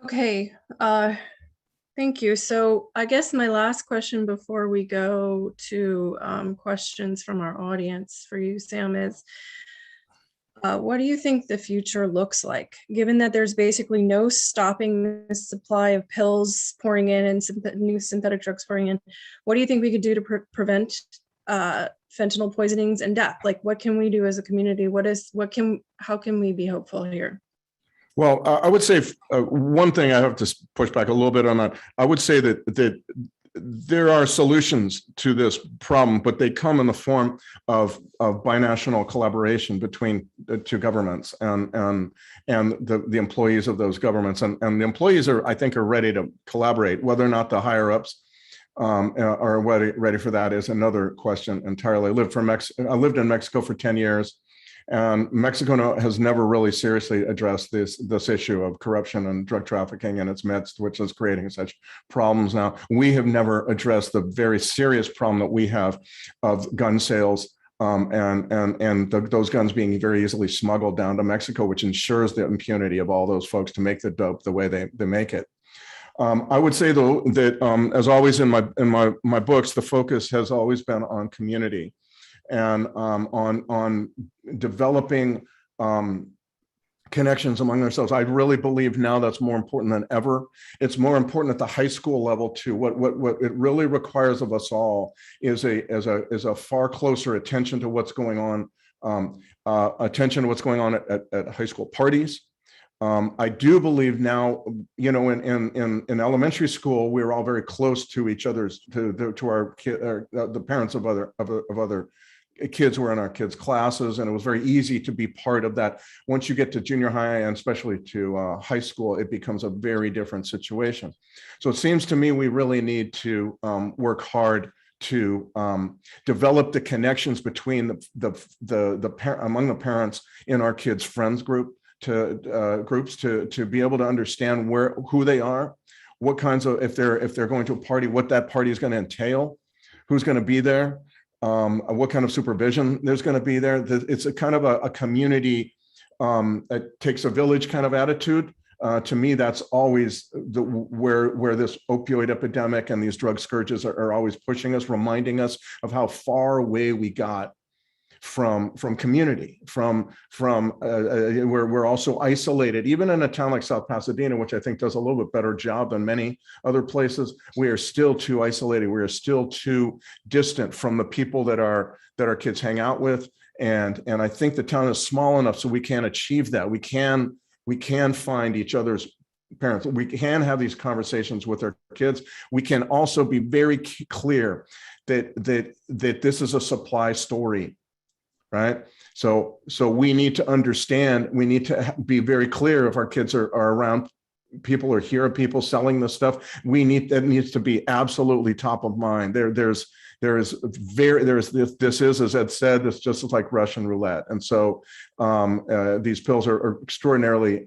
Okay, thank you. So I guess my last question before we go to questions from our audience for you, Sam, is what do you think the future looks like, given that there's basically no stopping the supply of pills pouring in and new synthetic drugs pouring in? What do you think we could do to prevent fentanyl poisonings and death? Like, what can we do as a community? How can we be hopeful here? Well, I would say one thing, I have to push back a little bit on that. I would say that there are solutions to this problem, but they come in the form of binational collaboration between the two governments and the employees of those governments. And the employees I think are ready to collaborate. Whether or not the higher ups are ready for that is another question entirely. I lived in Mexico for 10 years. And Mexico has never really seriously addressed this issue of corruption and drug trafficking in its midst, which is creating such problems now. We have never addressed the very serious problem that we have of gun sales and those guns being very easily smuggled down to Mexico, which ensures the impunity of all those folks to make the dope the way they make it. I would say, though, that as always in my books, the focus has always been on community and on developing connections among ourselves. I really believe now that's more important than ever. It's more important at the high school level too. What it really requires of us all is a far closer attention to what's going on, attention to what's going on at high school parties, I do believe now, you know, in elementary school, we were all very close to each other's, to our the parents of other kids who were in our kids' classes, and it was very easy to be part of that. Once you get to junior high and especially to high school, it becomes a very different situation. So it seems to me we really need to work hard to develop the connections between among the parents in our kids' friends group, groups to be able to understand who they are, what kinds of, if they're going to a party, what that party is going to entail, who's going to be there, what kind of supervision there's going to be there. It's a kind of a community, it takes a village kind of attitude. To me, that's always where this opioid epidemic and these drug scourges are always pushing us, reminding us of how far away we got from community, from where we're also isolated. Even in a town like South Pasadena, which I think does a little bit better job than many other places, we are still too isolated. We are still too distant from the people that our kids hang out with. And I think the town is small enough so we can achieve that. We can find each other's parents. We can have these conversations with our kids. We can also be very clear that this is a supply story. Right. So we need to understand, we need to be very clear if our kids are around people or hear people selling this stuff. That needs to be absolutely top of mind. This is, as Ed said, this just is like Russian roulette. And so these pills are extraordinarily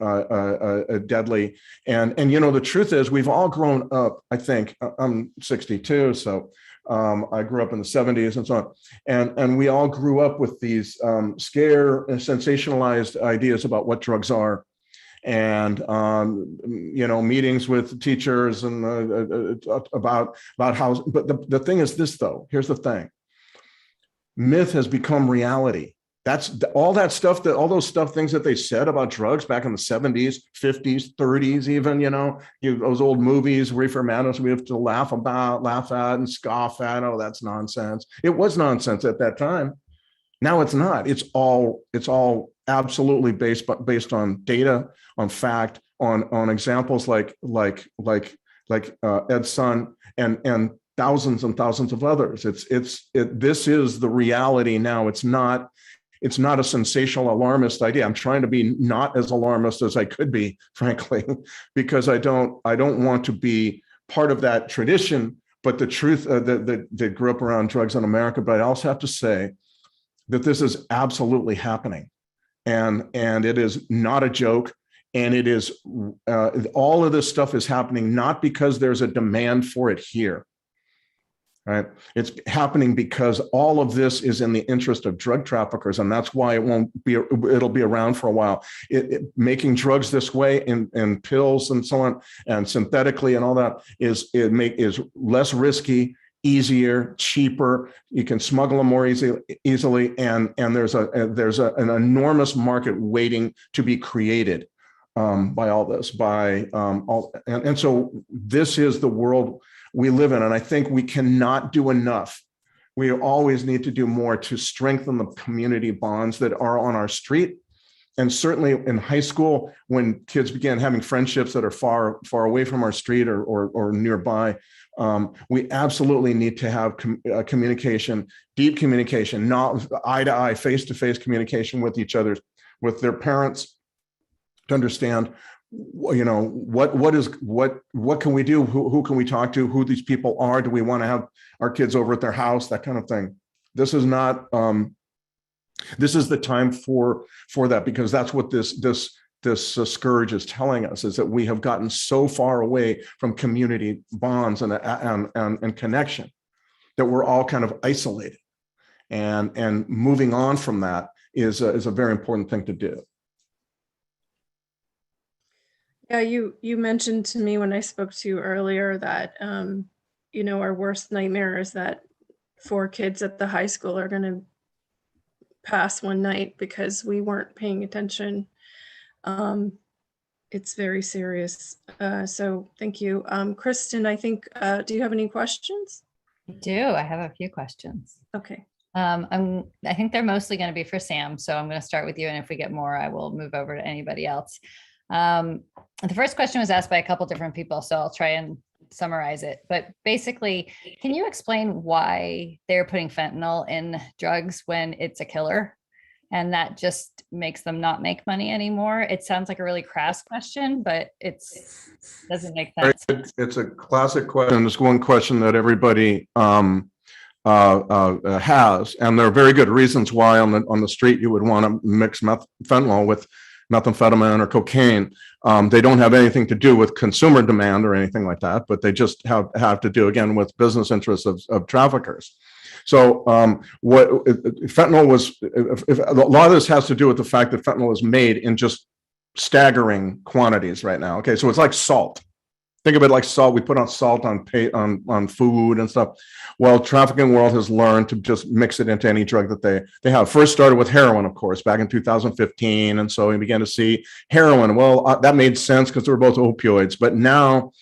deadly. And you know, the truth is we've all grown up, I think, I'm 62, so I grew up in the 70s and so on. And we all grew up with these scare and sensationalized ideas about what drugs are. And, you know, meetings with teachers and about how, but the thing is this, though, here's the thing. Myth has become reality. That's all that stuff, all those things that they said about drugs back in the 70s, 50s, 30s, even, you know, those old movies, Reefer Madness, we have to laugh at and scoff at. Oh, that's nonsense. It was nonsense at that time. Now it's not. It's all absolutely based on data, on fact, on examples like Ed's son and thousands and thousands of others. This is the reality now. It's not a sensational alarmist idea. I'm trying to be not as alarmist as I could be, frankly, because I don't want to be part of that tradition. But the truth that grew up around drugs in America. But I also have to say that this is absolutely happening, and it is not a joke. And it is all of this stuff is happening not because there's a demand for it here. Right. It's happening because all of this is in the interest of drug traffickers. And that's why it'll be around for a while. Making drugs this way in pills and so on and synthetically and all that is less risky, easier, cheaper. You can smuggle them more easily. And there's an enormous market waiting to be created by all this, and so this is the world we live in. And I think we cannot do enough. We always need to do more to strengthen the community bonds that are on our street. And certainly in high school, when kids began having friendships that are far, far away from our street or nearby, we absolutely need to have communication, deep communication, not eye-to-eye, face-to-face communication with each other, with their parents, to understand, you know, what can we do? Who can we talk to? Who these people are? Do we want to have our kids over at their house? That kind of thing. This is not. This is the time for that, because that's what this scourge is telling us, is that we have gotten so far away from community bonds and connection that we're all kind of isolated, and moving on from that is a very important thing to do. Yeah, you mentioned to me when I spoke to you earlier that, you know, our worst nightmare is that 4 kids at the high school are going to pass one night because we weren't paying attention. It's very serious. So thank you. Kristen, I think, do you have any questions? I do. I have a few questions. Okay. I think they're mostly going to be for Sam. So I'm going to start with you. And if we get more, I will move over to anybody else. The first question was asked by a couple different people, so I'll try and summarize it. But basically, can you explain why they're putting fentanyl in drugs when it's a killer? And that just makes them not make money anymore. It sounds like a really crass question, but it doesn't make sense. It's a classic question. It's one question that everybody has, and there are very good reasons why on the street you would want to mix fentanyl with methamphetamine or cocaine. They don't have anything to do with consumer demand or anything like that, but they just have to do, again, with business interests of traffickers. So what fentanyl was, a lot of this has to do with the fact that fentanyl is made in just staggering quantities right now. Okay, so it's like salt. Think of it like salt. We put on salt on food and stuff. Well, trafficking world has learned to just mix it into any drug that they have. First started with heroin, of course, back in 2015. And so we began to see heroin. Well, that made sense because they were both opioids. But now,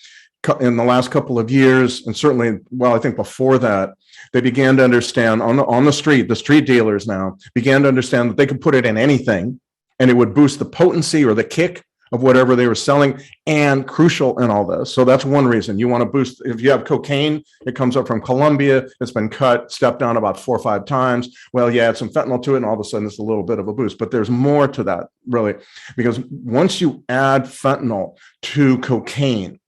in the last couple of years, and certainly, well, I think before that, they began to understand on the street dealers now began to understand that they could put it in anything and it would boost the potency or the kick of whatever they were selling, and crucial in all this. So that's one reason you want to boost. If you have cocaine, it comes up from Colombia, it's been cut, stepped down about 4 or 5 times. Well, you add some fentanyl to it and all of a sudden it's a little bit of a boost, but there's more to that really, because once you add fentanyl to cocaine,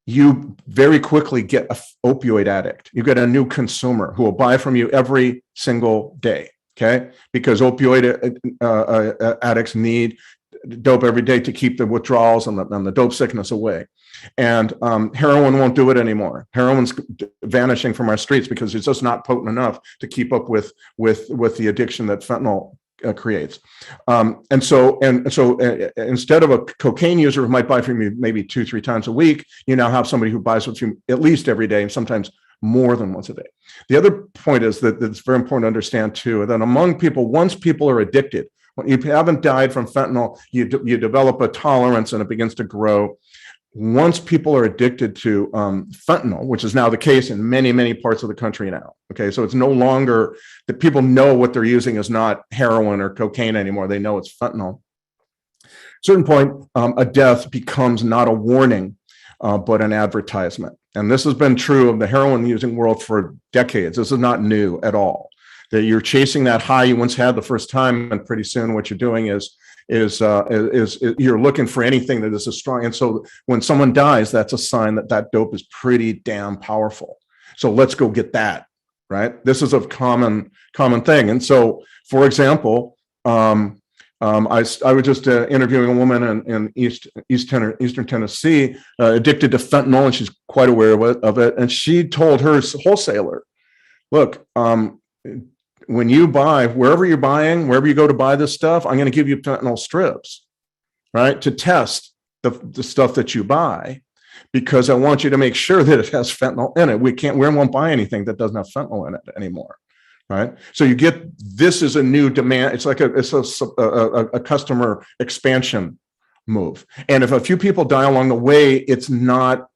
you very quickly get an opioid addict. You get a new consumer who will buy from you every single day, okay? Because opioid addicts need dope every day to keep the withdrawals and the dope sickness away. And heroin won't do it anymore. Heroin's vanishing from our streets because it's just not potent enough to keep up with the addiction that fentanyl creates. And so instead of a cocaine user who might buy from you maybe 2-3 times a week, you now have somebody who buys with you at least every day and sometimes more than once a day. The other point is that it's very important to understand too, that among people, once people are addicted, when you haven't died from fentanyl, you develop a tolerance and it begins to grow. Once people are addicted to fentanyl, which is now the case in many, many parts of the country now, okay, so it's no longer that people know what they're using is not heroin or cocaine anymore. They know it's fentanyl. At a certain point, a death becomes not a warning, but an advertisement. And this has been true of the heroin using world for decades. This is not new at all. That you're chasing that high you once had the first time, and pretty soon what you're doing is you're looking for anything that is as strong. And so when someone dies, that's a sign that that dope is pretty damn powerful. So let's go get that, right? This is a common thing. And so, for example, I was just interviewing a woman in Eastern Tennessee addicted to fentanyl, and she's quite aware of it. And she told her wholesaler, look, when you buy, wherever you're buying, wherever you go to buy this stuff, I'm going to give you fentanyl strips, right? To test the stuff that you buy, because I want you to make sure that it has fentanyl in it. We won't buy anything that doesn't have fentanyl in it anymore, right? So you get, this is a new demand. It's like a customer expansion move. And if a few people die along the way, it's not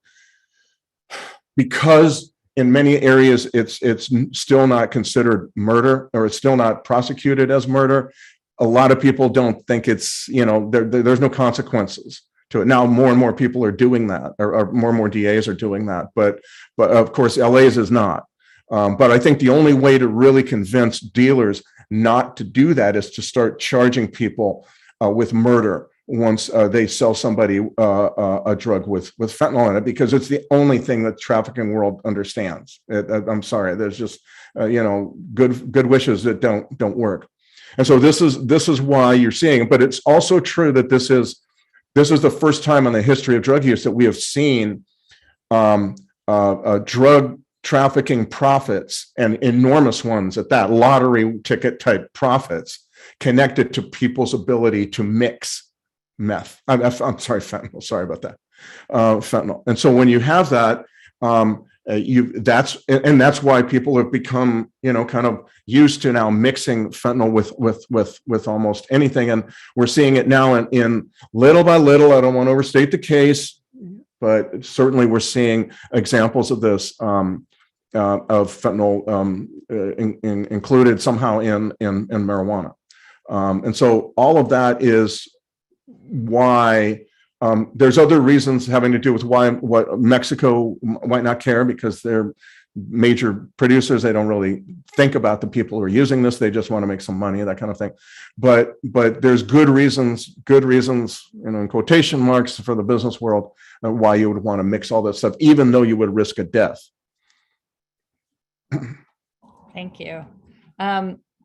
because in many areas, it's still not considered murder, or it's still not prosecuted as murder. A lot of people don't think it's, there's no consequences to it. Now, more and more people are doing that, or more and more DAs are doing that. But of course, LA's is not. But I think the only way to really convince dealers not to do that is to start charging people with murder once they sell somebody a drug with fentanyl in it, because it's the only thing that the trafficking world understands. I'm sorry, there's just good wishes that don't work. And so this is why you're seeing it. But it's also true that this is the first time in the history of drug use that we have seen drug trafficking profits, and enormous ones at that, lottery ticket type profits, connected to people's ability to mix meth. I'm sorry, fentanyl. Sorry about that. Fentanyl. And so when you have that, that's why people have become, kind of used to now mixing fentanyl with almost anything. And we're seeing it now in little by little. I don't want to overstate the case, but certainly we're seeing examples of this, of fentanyl included somehow in marijuana. And so all of that is why there's other reasons having to do with what Mexico might not care, because they're major producers. They don't really think about the people who are using this. They just want to make some money, that kind of thing. But there's good reasons, in quotation marks, for the business world why you would want to mix all this stuff, even though you would risk a death. Thank you.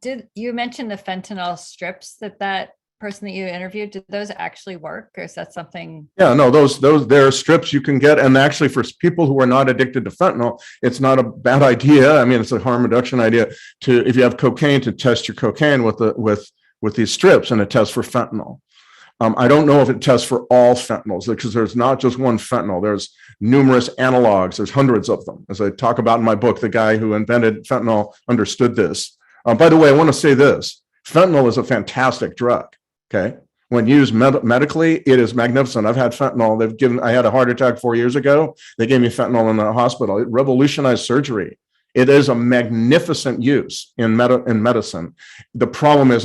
Did you mention the fentanyl strips that person that you interviewed, did those actually work, or is that something? Yeah, no, those there are strips you can get, and actually for people who are not addicted to fentanyl, it's not a bad idea. I mean, it's a harm reduction idea to, if you have cocaine, to test your cocaine with these strips, and it tests for fentanyl. I don't know if it tests for all fentanyls, because there's not just one fentanyl. There's numerous analogs. There's hundreds of them. As I talk about in my book, the guy who invented fentanyl understood this. By the way, I want to say this: fentanyl is a fantastic drug. Okay. When used medically, it is magnificent. I've had fentanyl. I had a heart attack 4 years ago. They gave me fentanyl in the hospital. It revolutionized surgery. It is a magnificent use in medicine. The problem is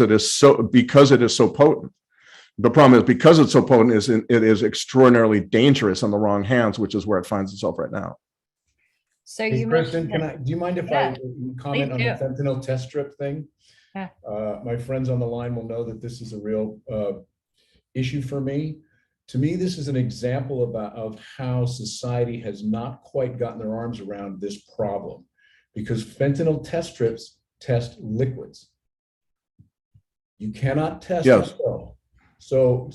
because it is so potent. The problem is, because it's so potent, it is extraordinarily dangerous in the wrong hands, which is where it finds itself right now. So Hey, you Kristen, mentioned do you mind if I comment on the fentanyl test strip thing? Yeah. My friends on the line will know that this is a real issue for me. To me, this is an example of how society has not quite gotten their arms around this problem, because fentanyl test strips test liquids. You cannot test a pill. So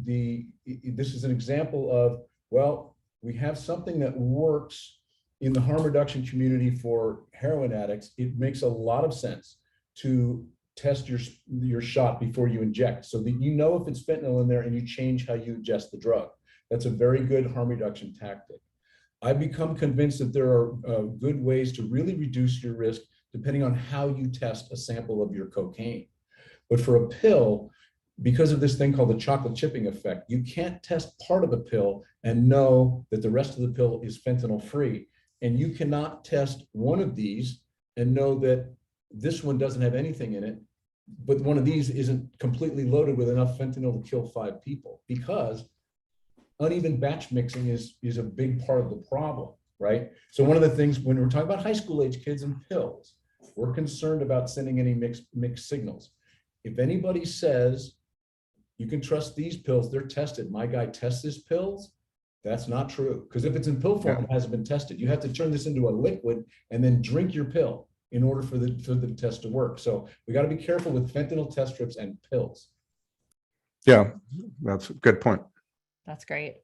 this is an example of, well, we have something that works in the harm reduction community for heroin addicts. It makes a lot of sense to test your shot before you inject, so that you know if it's fentanyl in there, and you change how you ingest the drug. That's a very good harm reduction tactic. I've become convinced that there are good ways to really reduce your risk depending on how you test a sample of your cocaine. But for a pill, because of this thing called the chocolate chipping effect, you can't test part of the pill and know that the rest of the pill is fentanyl free. And you cannot test one of these and know that this one doesn't have anything in it, but one of these isn't completely loaded with enough fentanyl to kill 5 people, because uneven batch mixing is a big part of the problem, right? So one of the things, when we're talking about high school age kids and pills, we're concerned about sending any mixed signals. If anybody says you can trust these pills, they're tested, my guy tests his pills, that's not true. Because if it's in pill form, it hasn't been tested. You have to turn this into a liquid and then drink your pill in order for the test to work. So we got to be careful with fentanyl test strips and pills. Yeah, that's a good point. That's great.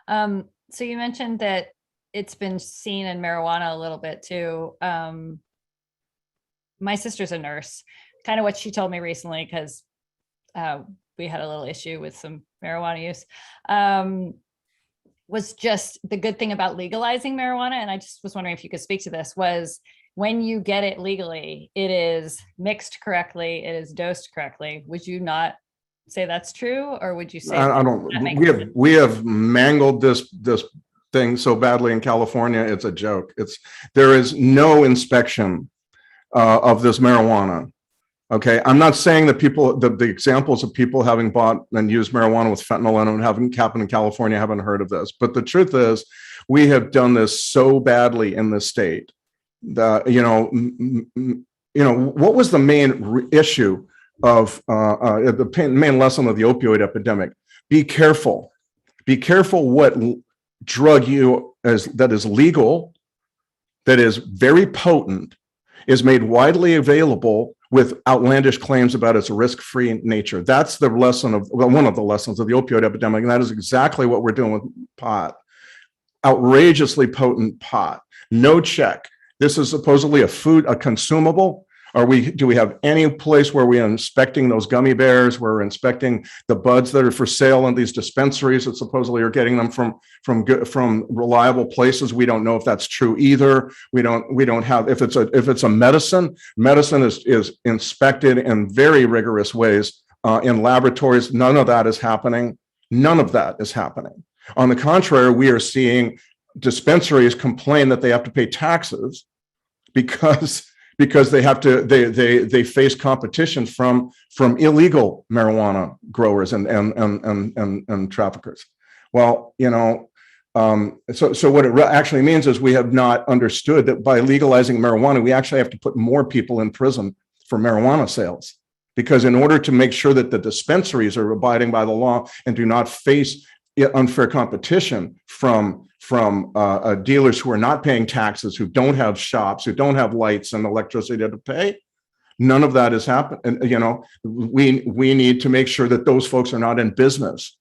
So you mentioned that it's been seen in marijuana a little bit too. My sister's a nurse. Kind of what she told me recently, because we had a little issue with some marijuana use, was just the good thing about legalizing marijuana. And I just was wondering if you could speak to this, was when you get it legally, it is mixed correctly, it is dosed correctly. Would you not say that's true, or would you say I don't? We have mangled this thing so badly in California. It's a joke. There is no inspection of this marijuana. Okay, I'm not saying that the examples of people having bought and used marijuana with fentanyl and haven't happened in California, haven't heard of this. But the truth is, we have done this so badly in this state that, what was the main issue of the main lesson of the opioid epidemic? Be careful. Be careful what drug that is legal, that is very potent, is made widely available with outlandish claims about its risk-free nature. That's the lesson one of the lessons of the opioid epidemic, and that is exactly what we're doing with pot. Outrageously potent pot, no check. This is supposedly a consumable. Do we have any place where we are inspecting those gummy bears, where we're inspecting the buds that are for sale in these dispensaries that supposedly are getting them from reliable places? We don't know if that's true either. We don't have, if it's a medicine is inspected in very rigorous ways in laboratories. None of that is happening. None of that is happening. On the contrary, we are seeing dispensaries complain that they have to pay taxes because because they face competition from illegal marijuana growers and traffickers. Well, so what it actually means is we have not understood that by legalizing marijuana, we actually have to put more people in prison for marijuana sales. Because in order to make sure that the dispensaries are abiding by the law and do not face unfair competition from dealers who are not paying taxes, who don't have shops, who don't have lights and electricity to pay, none of that has happened. And we need to make sure that those folks are not in business.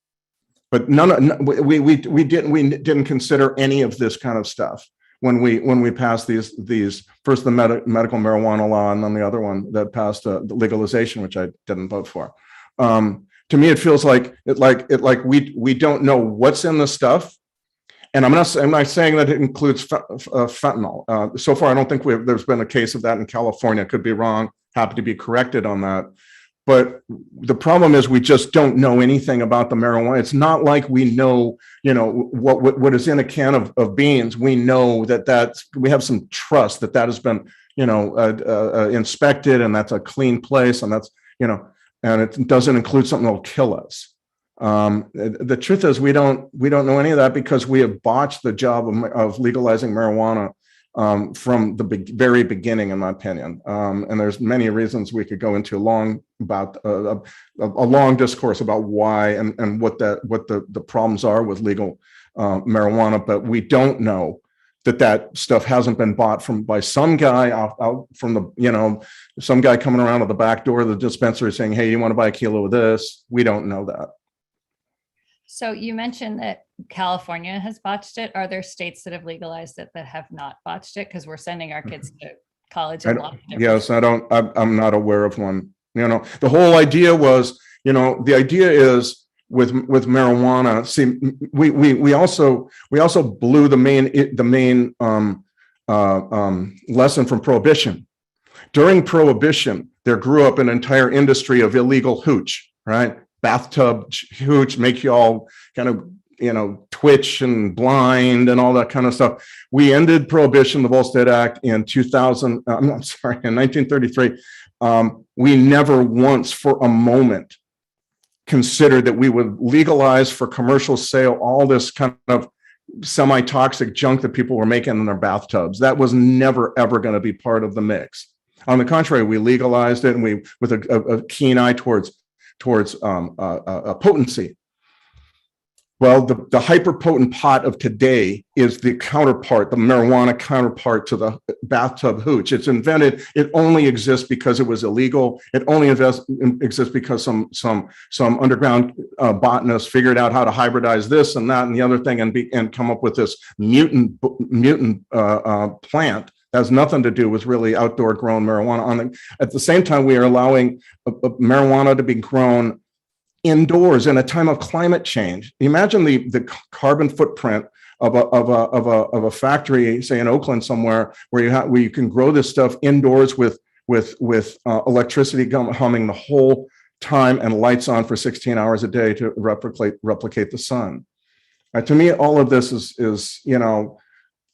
But we didn't consider any of this kind of stuff when we passed these first the medical marijuana law and then the other one that passed the legalization, which I didn't vote for. To me, it feels like we don't know what's in the stuff, and I'm not saying that it includes fentanyl. So far, I don't think there's been a case of that in California. Could be wrong. Happy to be corrected on that. But the problem is we just don't know anything about the marijuana. It's not like we know, what is in a can of beans. We know we have some trust that has been, inspected, and that's a clean place, and that's, and it doesn't include something that'll kill us. The truth is we don't know any of that because we have botched the job of legalizing marijuana from the very beginning, in my opinion. And there's many reasons we could go into a long discourse about why and what the problems are with legal marijuana, but we don't know that stuff hasn't been bought by some guy out from some guy coming around to the back door of the dispensary saying, hey, you want to buy a kilo of this? We don't know that. So you mentioned that California has botched it. Are there states that have legalized it that have not botched it? Because we're sending our kids to college. I'm not aware of one. The whole idea was, the idea is with marijuana. See, we also blew the main lesson from Prohibition. During Prohibition, there grew up an entire industry of illegal hooch, right? Bathtub hooch, make you all kind of twitch and blind and all that kind of stuff. We ended Prohibition, the Volstead Act, in 1933. We never once for a moment considered that we would legalize for commercial sale all this kind of semi-toxic junk that people were making in their bathtubs. That was never ever going to be part of the mix. On the contrary, we legalized it, and we with a keen eye towards potency. Well, the hyper-potent pot of today is the counterpart, the marijuana counterpart to the bathtub hooch. It's invented. It only exists because it was illegal. It only exists because some underground botanist figured out how to hybridize this and that and the other thing and come up with this mutant plant. That has nothing to do with really outdoor grown marijuana. At the same time, we are allowing marijuana to be grown indoors in a time of climate change. Imagine the carbon footprint of a factory, say in Oakland somewhere, where you can grow this stuff indoors with electricity humming the whole time and lights on for 16 hours a day to replicate the sun. To me, all of this is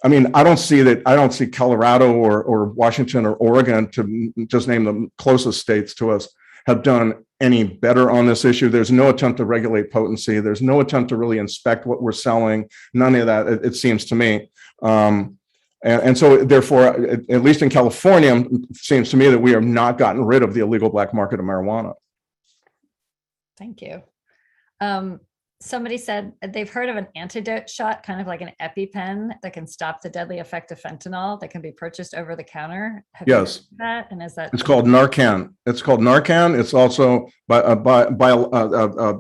I don't see Colorado or Washington or Oregon, to just name the closest states to us, have done any better on this issue. There's no attempt to regulate potency. There's no attempt to really inspect what we're selling. None of that, it seems to me. And so therefore, at least in California, it seems to me that we have not gotten rid of the illegal black market of marijuana. Thank you. Somebody said they've heard of an antidote shot, kind of like an EpiPen, that can stop the deadly effect of fentanyl, that can be purchased over the counter. Have you heard of that? And is that? It's called Narcan. It's called Narcan. It's also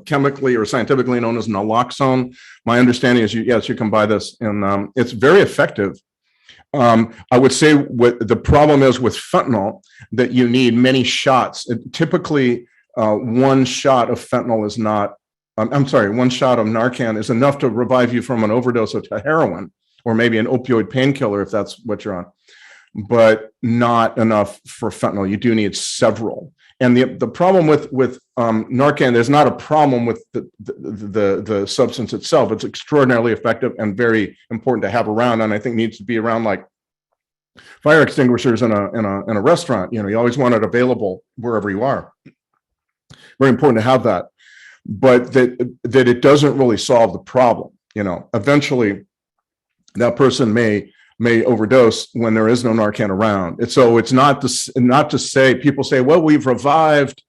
chemically or scientifically known as naloxone. My understanding is, yes, you can buy this, and it's very effective. I would say what the problem is with fentanyl, that you need many shots. Typically, one shot of fentanyl is not. One shot of Narcan is enough to revive you from an overdose of heroin, or maybe an opioid painkiller if that's what you're on, but not enough for fentanyl. You do need several. And the problem with Narcan, there's not a problem with the substance itself. It's extraordinarily effective and very important to have around, and I think needs to be around like fire extinguishers in a restaurant. You always want it available wherever you are. Very important to have that, but that it doesn't really solve the problem. Eventually that person may overdose when there is no Narcan around. And so it's not to say, people say, well, we've revived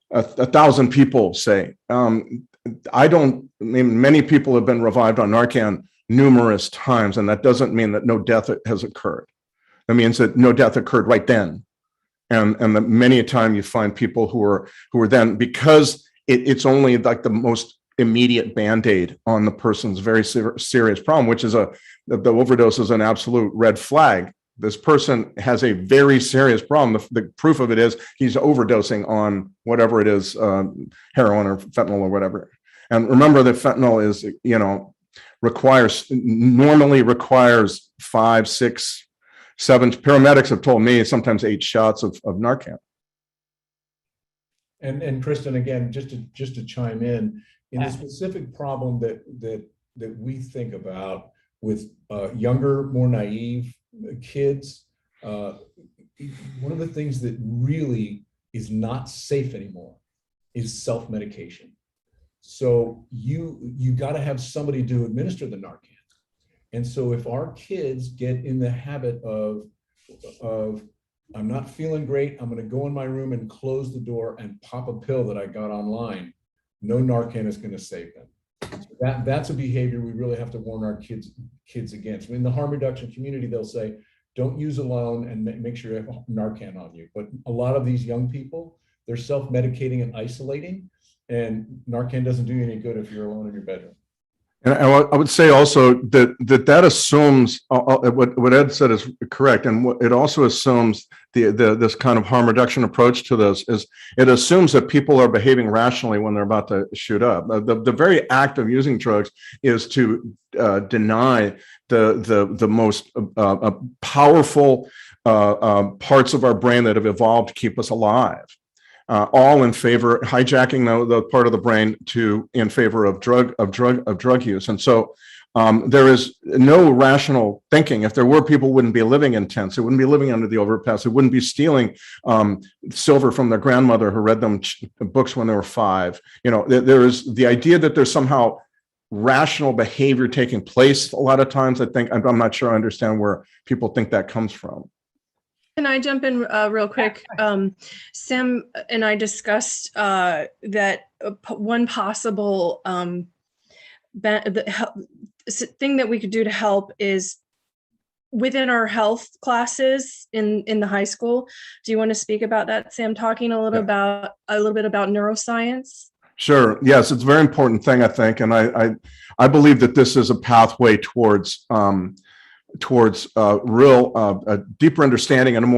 1,000 people, say. Many people have been revived on Narcan numerous times, and that doesn't mean that no death has occurred. That means that no death occurred right then. And that many a time you find people who are then, because it's only like the most immediate Band-Aid on the person's very serious problem, which is the overdose is an absolute red flag. This person has a very serious problem. The proof of it is he's overdosing on whatever it is, heroin or fentanyl or whatever. And remember that fentanyl is, normally requires 5, 6, 7, paramedics have told me sometimes 8 shots of Narcan. And Kristen, again, just to chime in the specific problem that we think about with younger, more naive kids, one of the things that really is not safe anymore is self-medication. So you got to have somebody to administer the Narcan. And so if our kids get in the habit of I'm not feeling great, I'm going to go in my room and close the door and pop a pill that I got online, no Narcan is going to save them. So that's a behavior we really have to warn our kids against. In the harm reduction community, they'll say, don't use alone and make sure you have Narcan on you. But a lot of these young people, they're self-medicating and isolating, and Narcan doesn't do you any good if you're alone in your bedroom. And I would say also that assumes what Ed said is correct, and it also assumes this kind of harm reduction approach to this is it assumes that people are behaving rationally when they're about to shoot up. The very act of using drugs is to deny the most powerful parts of our brain that have evolved to keep us alive. All in favor, hijacking the part of the brain in favor of drug use. And so there is no rational thinking. If there were, people wouldn't be living in tents. They wouldn't be living under the overpass. They wouldn't be stealing silver from their grandmother who read them books when they were 5. There is the idea that there's somehow rational behavior taking place. A lot of times, I'm not sure I understand where people think that comes from. Can I jump in real quick? Sam and I discussed that one possible thing that we could do to help is within our health classes in the high school. Do you want to speak about that, Sam? Talking a little bit about neuroscience. Sure. Yes, it's a very important thing, I think, and I believe that this is a pathway towards real deeper understanding and a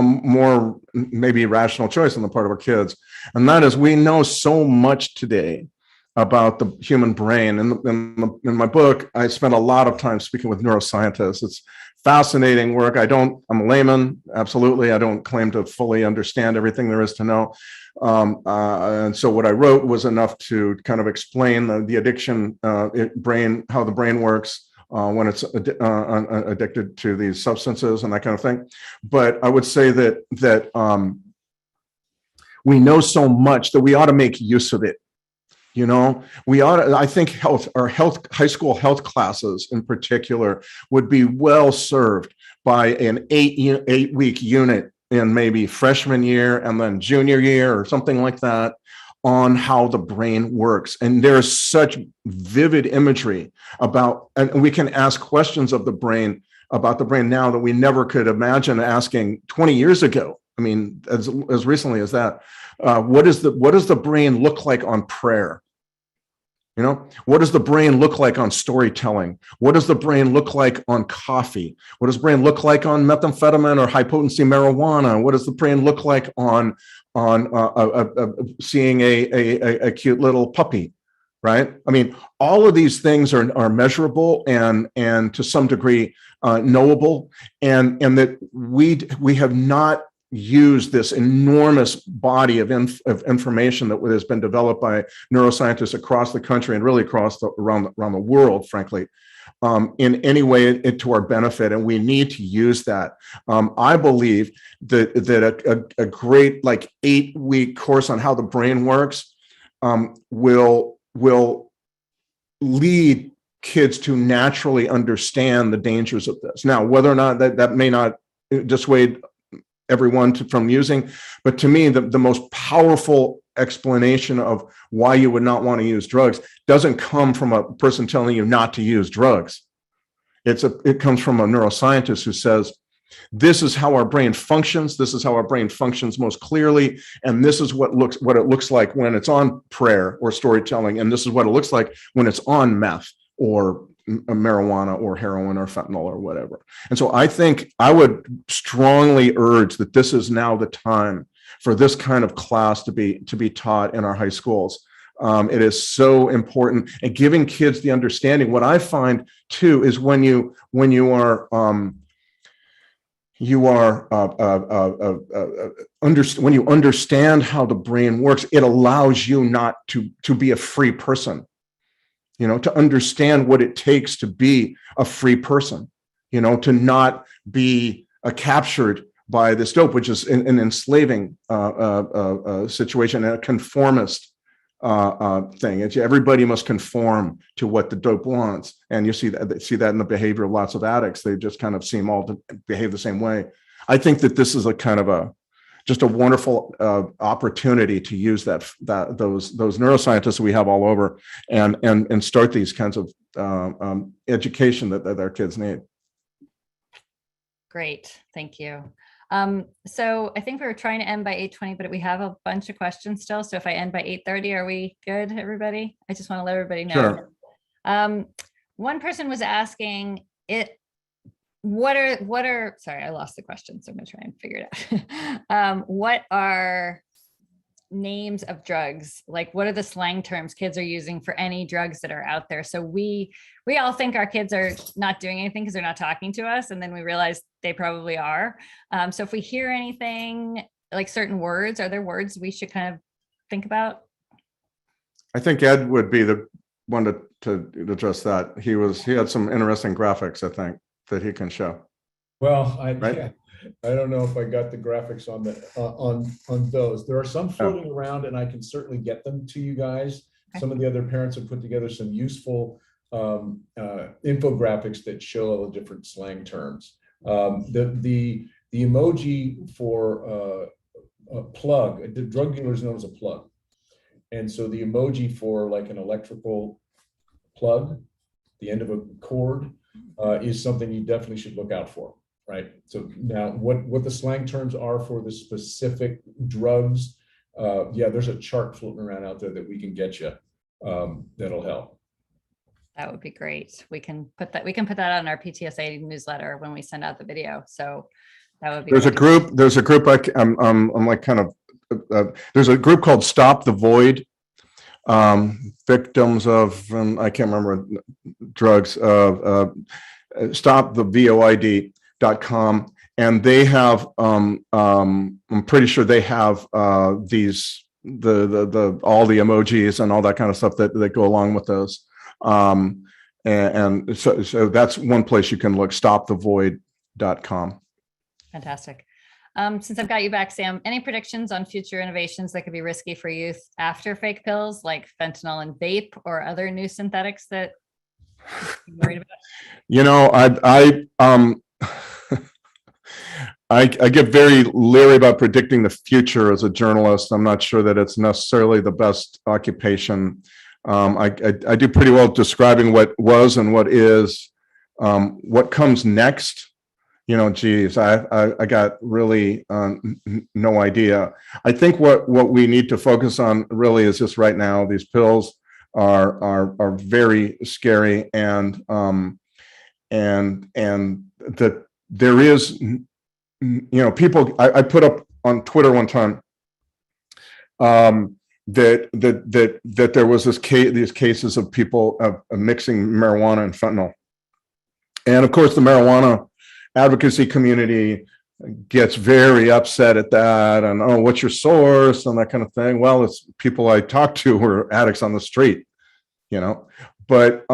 more maybe rational choice on the part of our kids. And that is, we know so much today about the human brain. In my book, I spent a lot of time speaking with neuroscientists. It's fascinating work. I'm a layman, absolutely. I don't claim to fully understand everything there is to know. And so what I wrote was enough to kind of explain the addiction brain, how the brain works, when it's addicted to these substances and that kind of thing. But I would say that we know so much that we ought to make use of it. We ought to, I think high school health classes in particular would be well served by an 8-week unit in maybe freshman year and then junior year or something like that, on how the brain works. And there's such vivid imagery and we can ask questions of the brain, about the brain now that we never could imagine asking 20 years ago. I mean, as recently as that. What does the brain look like on prayer? What does the brain look like on storytelling? What does the brain look like on coffee? What does the brain look like on methamphetamine or high potency marijuana? What does the brain look like on seeing a cute little puppy, right? I mean, all of these things are measurable and to some degree knowable, and that we have not use this enormous body of information that has been developed by neuroscientists across the country and really across around the world, frankly, in any way to our benefit, and we need to use that. I believe that a great 8-week course on how the brain works will lead kids to naturally understand the dangers of this. Now, whether or not that may not dissuade everyone from using, but to me, the most powerful explanation of why you would not want to use drugs doesn't come from a person telling you not to use drugs. It comes from a neuroscientist who says, this is how our brain functions. This is how our brain functions most clearly. And this is what it looks like when it's on prayer or storytelling. And this is what it looks like when it's on meth or marijuana or heroin or fentanyl or whatever. And so I think I would strongly urge that this is now the time for this kind of class to be taught in our high schools. It is so important, and giving kids the understanding. What I find too is when you understand how the brain works, it allows you not to be a free person. To understand what it takes to be a free person, to not be captured by this dope, which is an enslaving situation, and a conformist thing. Everybody must conform to what the dope wants. And you see that in the behavior of lots of addicts. They just kind of seem all to behave the same way. I think that this is a kind of just a wonderful opportunity to use those neuroscientists we have all over and start these kinds of education that our kids need. Great, thank you. So I think we were trying to end by 8:20, but we have a bunch of questions still. So if I end by 8:30, are we good, everybody? I just want to let everybody know. Sure. One person was asking what are, sorry, I lost the question, so I'm gonna try and figure it out. What are names of drugs? Like, what are the slang terms kids are using for any drugs that are out there? So we all think our kids are not doing anything because they're not talking to us, and then we realize they probably are. So if we hear anything like certain words, are there words we should kind of think about? I think Ed would be the one to address that. He had some interesting graphics, I think, that he can show. Well, I don't know if I got the graphics on those. There are some floating around, and I can certainly get them to you guys. Okay. Some of the other parents have put together some useful infographics that show all the different slang terms. The emoji for a plug, the drug dealer is known as a plug, and so the emoji for like an electrical plug, the end of a cord, is something you definitely should look out for. Right. So now what the slang terms are for the specific drugs, there's a chart floating around out there that we can get you that'll help. That would be great. We can put that on our PTSA newsletter when we send out the video. So that would be there's great. a group I'm like kind of there's a group called Stop the Void, victims of I can't remember drugs, Stop the VOID.com, and they have I'm pretty sure they have these the all the emojis and all that kind of stuff that go along with those, and so that's one place you can look, stopthevoid.com. Fantastic. Since I've got you back, Sam, any predictions on future innovations that could be risky for youth after fake pills like fentanyl and vape or other new synthetics that you're worried about? I get very leery about predicting the future as a journalist. I'm not sure that it's necessarily the best occupation. I do pretty well describing what was and what is. What comes next? Geez, I got really no idea. I think what we need to focus on really is just right now. These pills are very scary, and that there is, people. I put up on Twitter one time that there was these cases of people mixing marijuana and fentanyl, and of course the marijuana advocacy community gets very upset at that, and oh, what's your source and that kind of thing. Well, it's people I talk to who are addicts on the street, but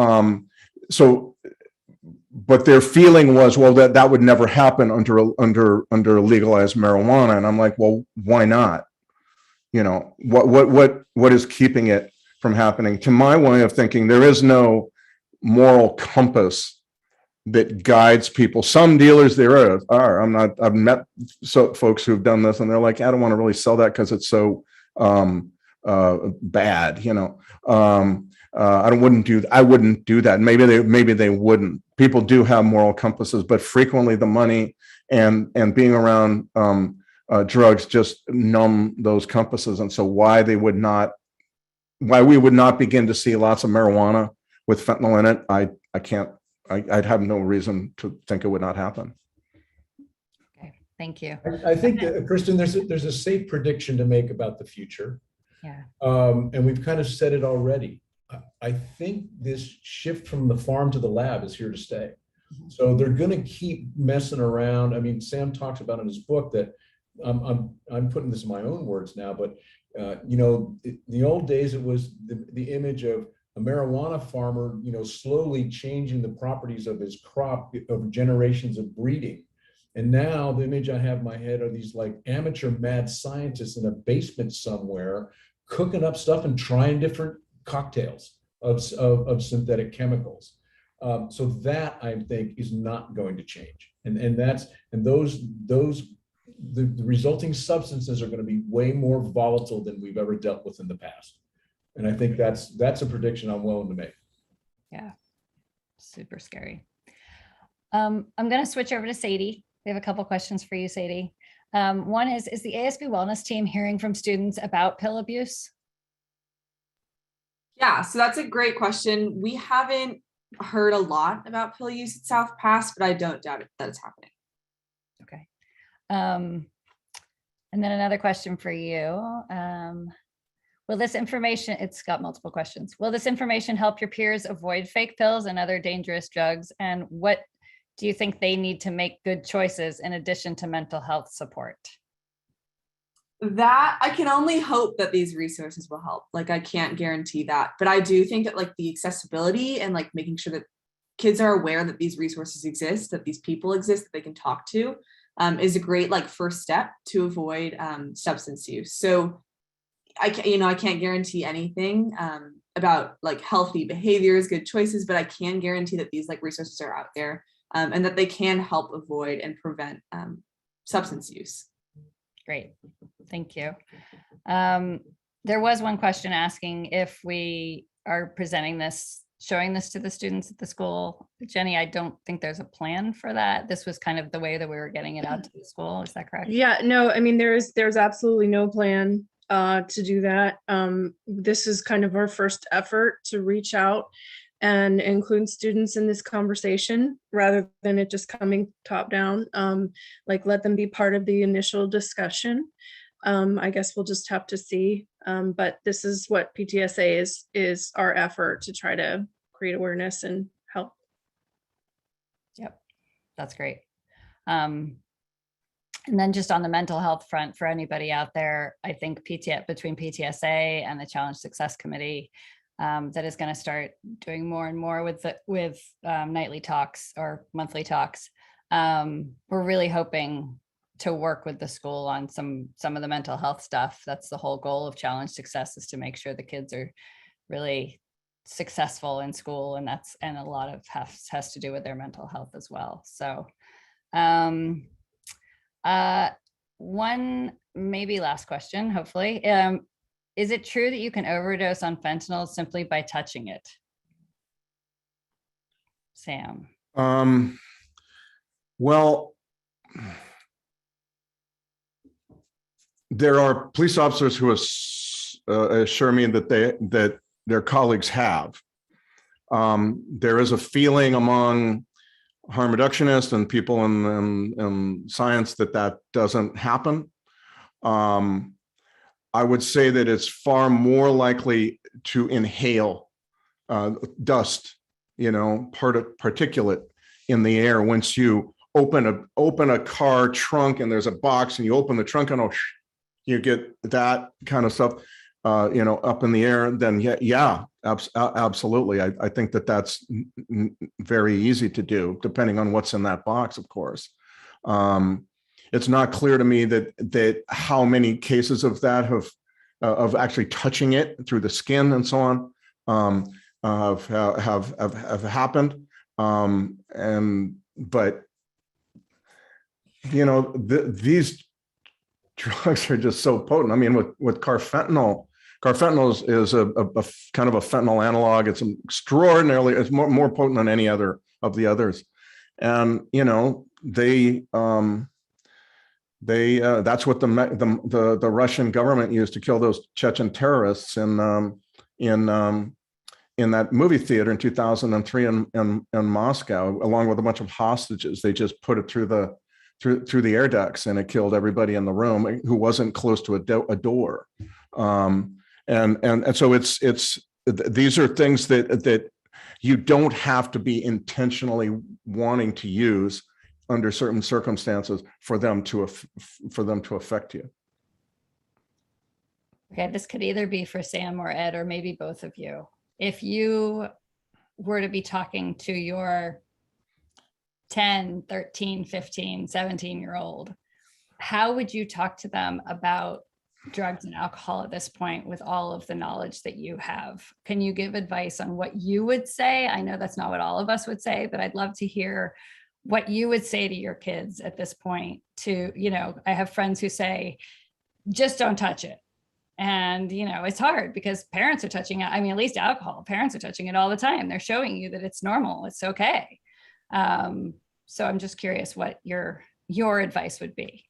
but their feeling was, well, that would never happen under legalized marijuana. And I'm like, well, why not? What is keeping it from happening? To my way of thinking, there is no moral compass that guides people. Some dealers there are. I've met folks who've done this, and they're like, I don't want to really sell that because it's so bad. I wouldn't do that. Maybe they wouldn't. People do have moral compasses, but frequently the money and being around drugs just numb those compasses. And so why we would not begin to see lots of marijuana with fentanyl in it, I'd have no reason to think it would not happen. Okay, thank you. I think that, Kristen, there's a safe prediction to make about the future. Yeah. And we've kind of said it already. I think this shift from the farm to the lab is here to stay. So they're going to keep messing around. I mean, Sam talks about in his book that I'm putting this in my own words now, but the old days, it was the image of a marijuana farmer, slowly changing the properties of his crop of generations of breeding. And now the image I have in my head are these like amateur mad scientists in a basement somewhere cooking up stuff and trying different cocktails of synthetic chemicals. So that, I think, is not going to change. The resulting substances are going to be way more volatile than we've ever dealt with in the past. And I think that's a prediction I'm willing to make. Yeah, super scary. I'm going to switch over to Sadie. We have a couple questions for you, Sadie. One is the ASB Wellness team hearing from students about pill abuse? Yeah, so that's a great question. We haven't heard a lot about pill use at South Pass, but I don't doubt that it's happening. Okay. And then another question for you. Will this information, it's got multiple questions. Will this information help your peers avoid fake pills and other dangerous drugs? And what do you think they need to make good choices in addition to mental health support? That I can only hope that these resources will help. Like, I can't guarantee that, but I do think that like the accessibility and like making sure that kids are aware that these resources exist, that these people exist that they can talk to, is a great like first step to avoid substance use. So I can't guarantee anything about like healthy behaviors, good choices, but I can guarantee that these like resources are out there and that they can help avoid and prevent substance use. Great, thank you. There was one question asking if we are presenting this, showing this to the students at the school. Jenny, I don't think there's a plan for that. This was kind of the way that we were getting it out to the school. Is that correct? Yeah, no, I mean, there's absolutely no plan to do that. This is kind of our first effort to reach out and include students in this conversation rather than it just coming top down. Like, let them be part of the initial discussion. I guess we'll just have to see. But this is what PTSA is our effort to try to create awareness and help. Yep, that's great. And then just on the mental health front, for anybody out there, I think between PTSA and the Challenge Success Committee, that is going to start doing more and more with nightly talks or monthly talks. We're really hoping to work with the school on some of the mental health stuff. That's the whole goal of Challenge Success, is to make sure the kids are really successful in school, and a lot of has to do with their mental health as well. So one maybe last question, hopefully. Is it true that you can overdose on fentanyl simply by touching it? Sam. Well, there are police officers who assure me that their colleagues have. There is a feeling among harm reductionists and people in science that doesn't happen. I would say that it's far more likely to inhale dust, particulate in the air once you open a car trunk and there's a box and you open the trunk and you get that kind of stuff, up in the air, then absolutely. I think that's very easy to do, depending on what's in that box, of course. It's not clear to me that how many cases of that of actually touching it through the skin and so on have happened. But these drugs are just so potent. I mean, with carfentanil is a kind of a fentanyl analog. It's extraordinarily, it's more potent than any other of the others. And, that's what the Russian government used to kill those Chechen terrorists in that movie theater in 2003 in Moscow, along with a bunch of hostages. They just put it through the air ducts, and it killed everybody in the room who wasn't close to a door. And so these are things that you don't have to be intentionally wanting to use under certain circumstances for them to affect you. Okay, this could either be for Sam or Ed, or maybe both of you. If you were to be talking to your 10, 13, 15, 17-year-old, how would you talk to them about drugs and alcohol at this point with all of the knowledge that you have? Can you give advice on what you would say? I know that's not what all of us would say, but I'd love to hear what you would say to your kids at this point. I have friends who say, just don't touch it. And, it's hard because parents are touching it. I mean, at least alcohol, parents are touching it all the time. They're showing you that it's normal. It's okay. So I'm just curious what your advice would be.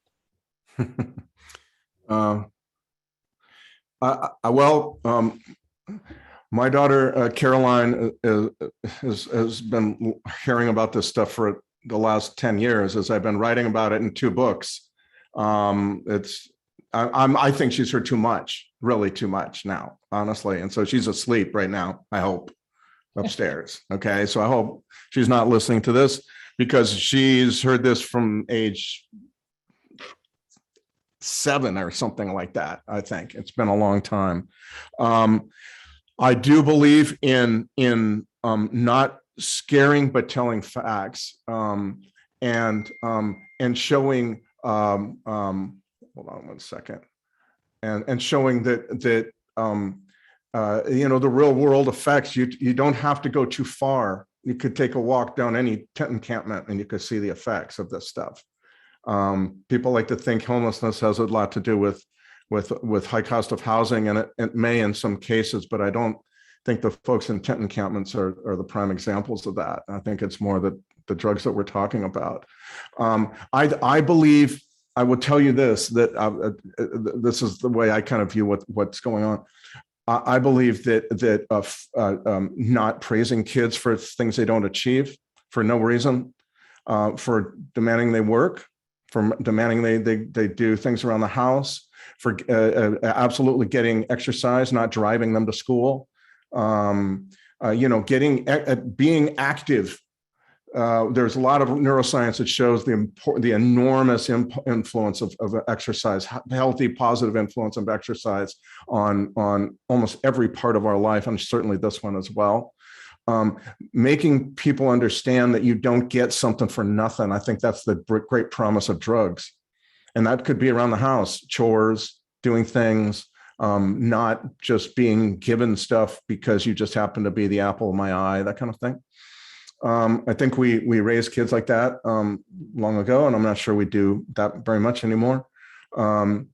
My daughter, Caroline, has been hearing about this stuff for the last 10 years as I've been writing about it in 2 books. I think she's heard too much, really too much now, honestly. And so she's asleep right now, I hope, upstairs. Okay. So I hope she's not listening to this, because she's heard this from age 7 or something like that. I think it's been a long time. I do believe in not scaring, but telling facts, and showing, hold on one second, and showing that the real world effects. You don't have to go too far. You could take a walk down any tent encampment and you could see the effects of this stuff. People like to think homelessness has a lot to do with high cost of housing, and it may in some cases, but I don't think the folks in tent encampments are the prime examples of that. I think it's more the drugs that we're talking about. I believe, I will tell you this, that this is the way I kind of view what's going on. I believe that not praising kids for things they don't achieve for no reason, for demanding they work, for demanding they do things around the house, for absolutely getting exercise, not driving them to school, being active. There's a lot of neuroscience that shows the enormous influence of exercise, healthy, positive influence of exercise on almost every part of our life, and certainly this one as well. Making people understand that you don't get something for nothing. I think that's the great promise of drugs. And that could be around the house, chores, doing things, not just being given stuff because you just happen to be the apple of my eye, that kind of thing. I think we raised kids like that long ago, and I'm not sure we do that very much anymore. What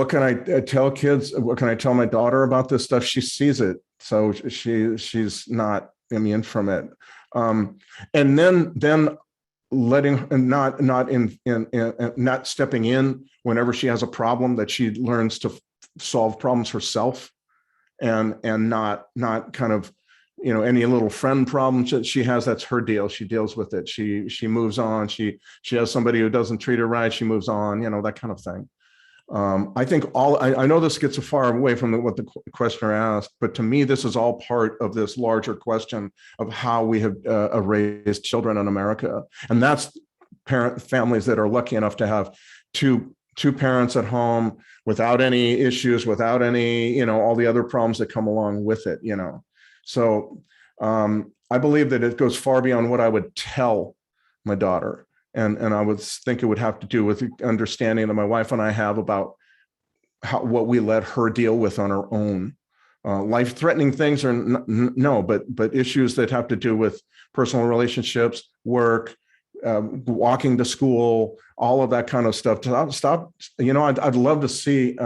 can I tell kids? What can I tell my daughter about this stuff? She sees it, so she's not immune from it. And then letting, not stepping in whenever she has a problem, that she learns to solve problems herself, and not kind of, any little friend problems that she has, that's her deal. She deals with it. She moves on. She has somebody who doesn't treat her right. She moves on, that kind of thing. I think I know this gets far away from what the questioner asked, but to me, this is all part of this larger question of how we have raised children in America. And that's families that are lucky enough to have two parents at home without any issues, without any, all the other problems that come along with it, So I believe that it goes far beyond what I would tell my daughter. And I would think it would have to do with understanding that my wife and I have about what we let her deal with on her own. Life-threatening things are no, but issues that have to do with personal relationships, work, walking to school, all of that kind of stuff. Stop. I'd love to see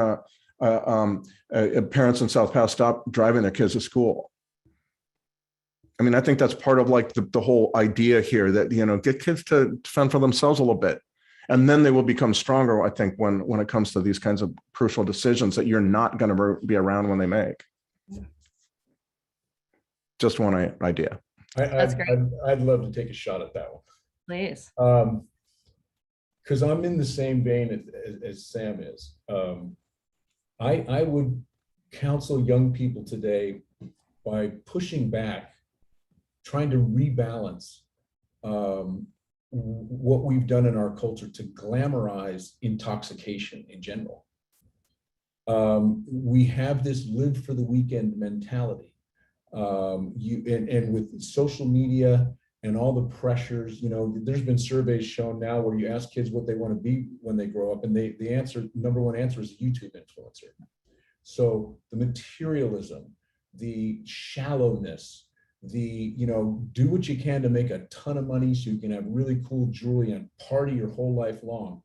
parents in South Pasadena stop driving their kids to school. I mean, I think that's part of like the whole idea here that, get kids to fend for themselves a little bit. And then they will become stronger, I think, when it comes to these kinds of crucial decisions that you're not going to be around when they make. Just one idea. That's great. I'd love to take a shot at that one. Please. Because I'm in the same vein as Sam is. I would counsel young people today by pushing back, trying to rebalance what we've done in our culture to glamorize intoxication in general. We have this live for the weekend mentality. And with social media and all the pressures, there's been surveys shown now where you ask kids what they want to be when they grow up, and the number one answer is YouTube influencer. So the materialism, the shallowness, do what you can to make a ton of money so you can have really cool jewelry and party your whole life long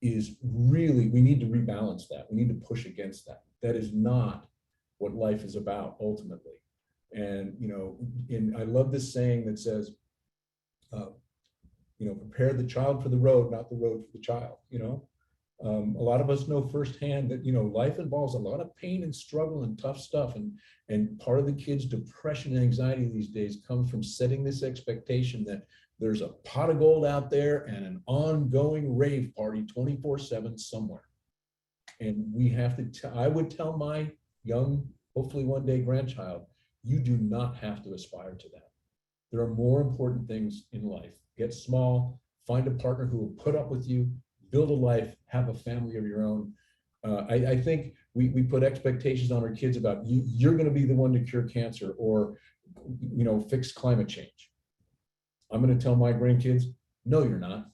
is really, we need to rebalance that. We need to push against that. That is not what life is about ultimately. And, I love this saying that says, prepare the child for the road, not the road for the child. A lot of us know firsthand that, life involves a lot of pain and struggle and tough stuff. And part of the kids' depression and anxiety these days comes from setting this expectation that there's a pot of gold out there and an ongoing rave party 24/7 somewhere. And we have to, I would tell my young, hopefully one day grandchild, you do not have to aspire to that. There are more important things in life. Get small, find a partner who will put up with you, build a life, have a family of your own. I think we put expectations on our kids about you're going to be the one to cure cancer or, fix climate change. I'm going to tell my grandkids, no, you're not.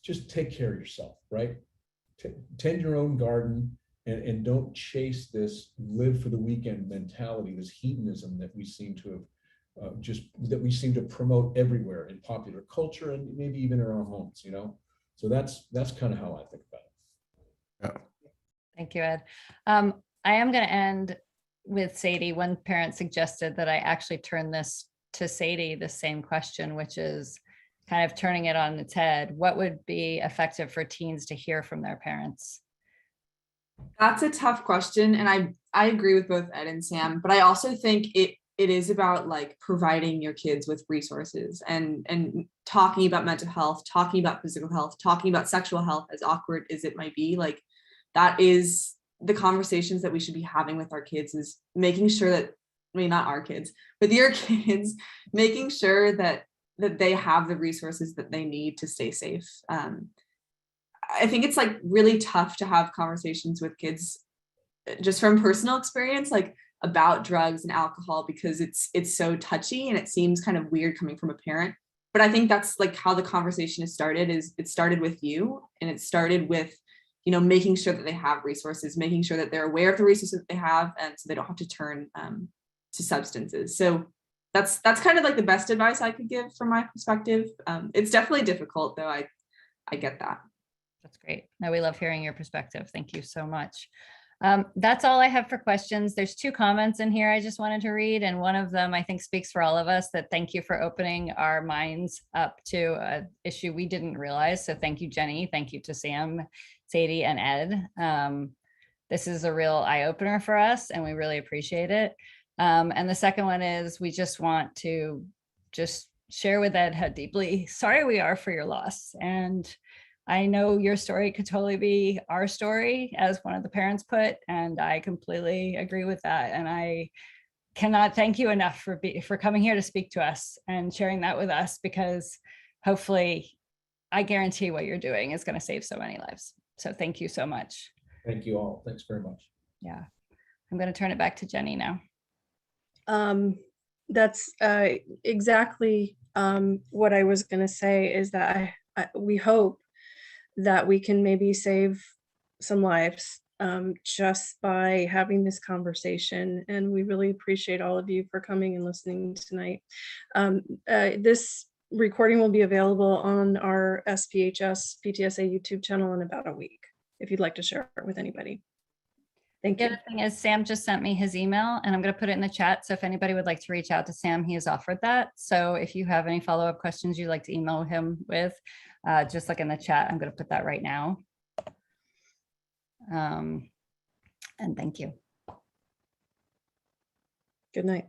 Just take care of yourself, right? Tend your own garden and don't chase this live for the weekend mentality, this hedonism that we seem to have promote everywhere in popular culture and maybe even in our homes, So that's kind of how I think about it. Yeah. Thank you, Ed. I am going to end with Sadie. One parent suggested that I actually turn this to Sadie, the same question, which is kind of turning it on its head. What would be effective for teens to hear from their parents? That's a tough question. And I agree with both Ed and Sam, but I also think it is about like providing your kids with resources and talking about mental health, talking about physical health, talking about sexual health, as awkward as it might be. Like that is the conversations that we should be having with our kids, is making sure that, not our kids, but your kids, making sure that they have the resources that they need to stay safe. I think it's like really tough to have conversations with kids just from personal experience, like about drugs and alcohol, because it's so touchy and it seems kind of weird coming from a parent. But I think that's like how the conversation has started, is it started with you, and it started with, making sure that they have resources, making sure that they're aware of the resources that they have, and so they don't have to turn to substances. So that's kind of like the best advice I could give from my perspective. It's definitely difficult, though. I get that. That's great. No, we love hearing your perspective. Thank you so much. That's all I have for questions. There's 2 comments in here I just wanted to read. And one of them I think speaks for all of us, that thank you for opening our minds up to an issue we didn't realize. So thank you, Jenny. Thank you to Sam, Sadie, and Ed. This is a real eye-opener for us and we really appreciate it. And the second one is, we just want to share with Ed how deeply sorry we are for your loss. And I know your story could totally be our story, as one of the parents put, and I completely agree with that. And I cannot thank you enough for coming here to speak to us and sharing that with us, because hopefully, I guarantee what you're doing is going to save so many lives. So thank you so much. Thank you all. Thanks very much. Yeah. I'm going to turn it back to Jenny now. That's exactly what I was going to say, is that we hope that we can maybe save some lives just by having this conversation. And we really appreciate all of you for coming and listening tonight. This recording will be available on our SPHS PTSA YouTube channel in about a week, if you'd like to share it with anybody. Thank The you. other thing is, Sam just sent me his email, and I'm going to put it in the chat. So if anybody would like to reach out to Sam, he has offered that. So if you have any follow-up questions you'd like to email him with, just look in the chat. I'm going to put that right now. And thank you. Good night.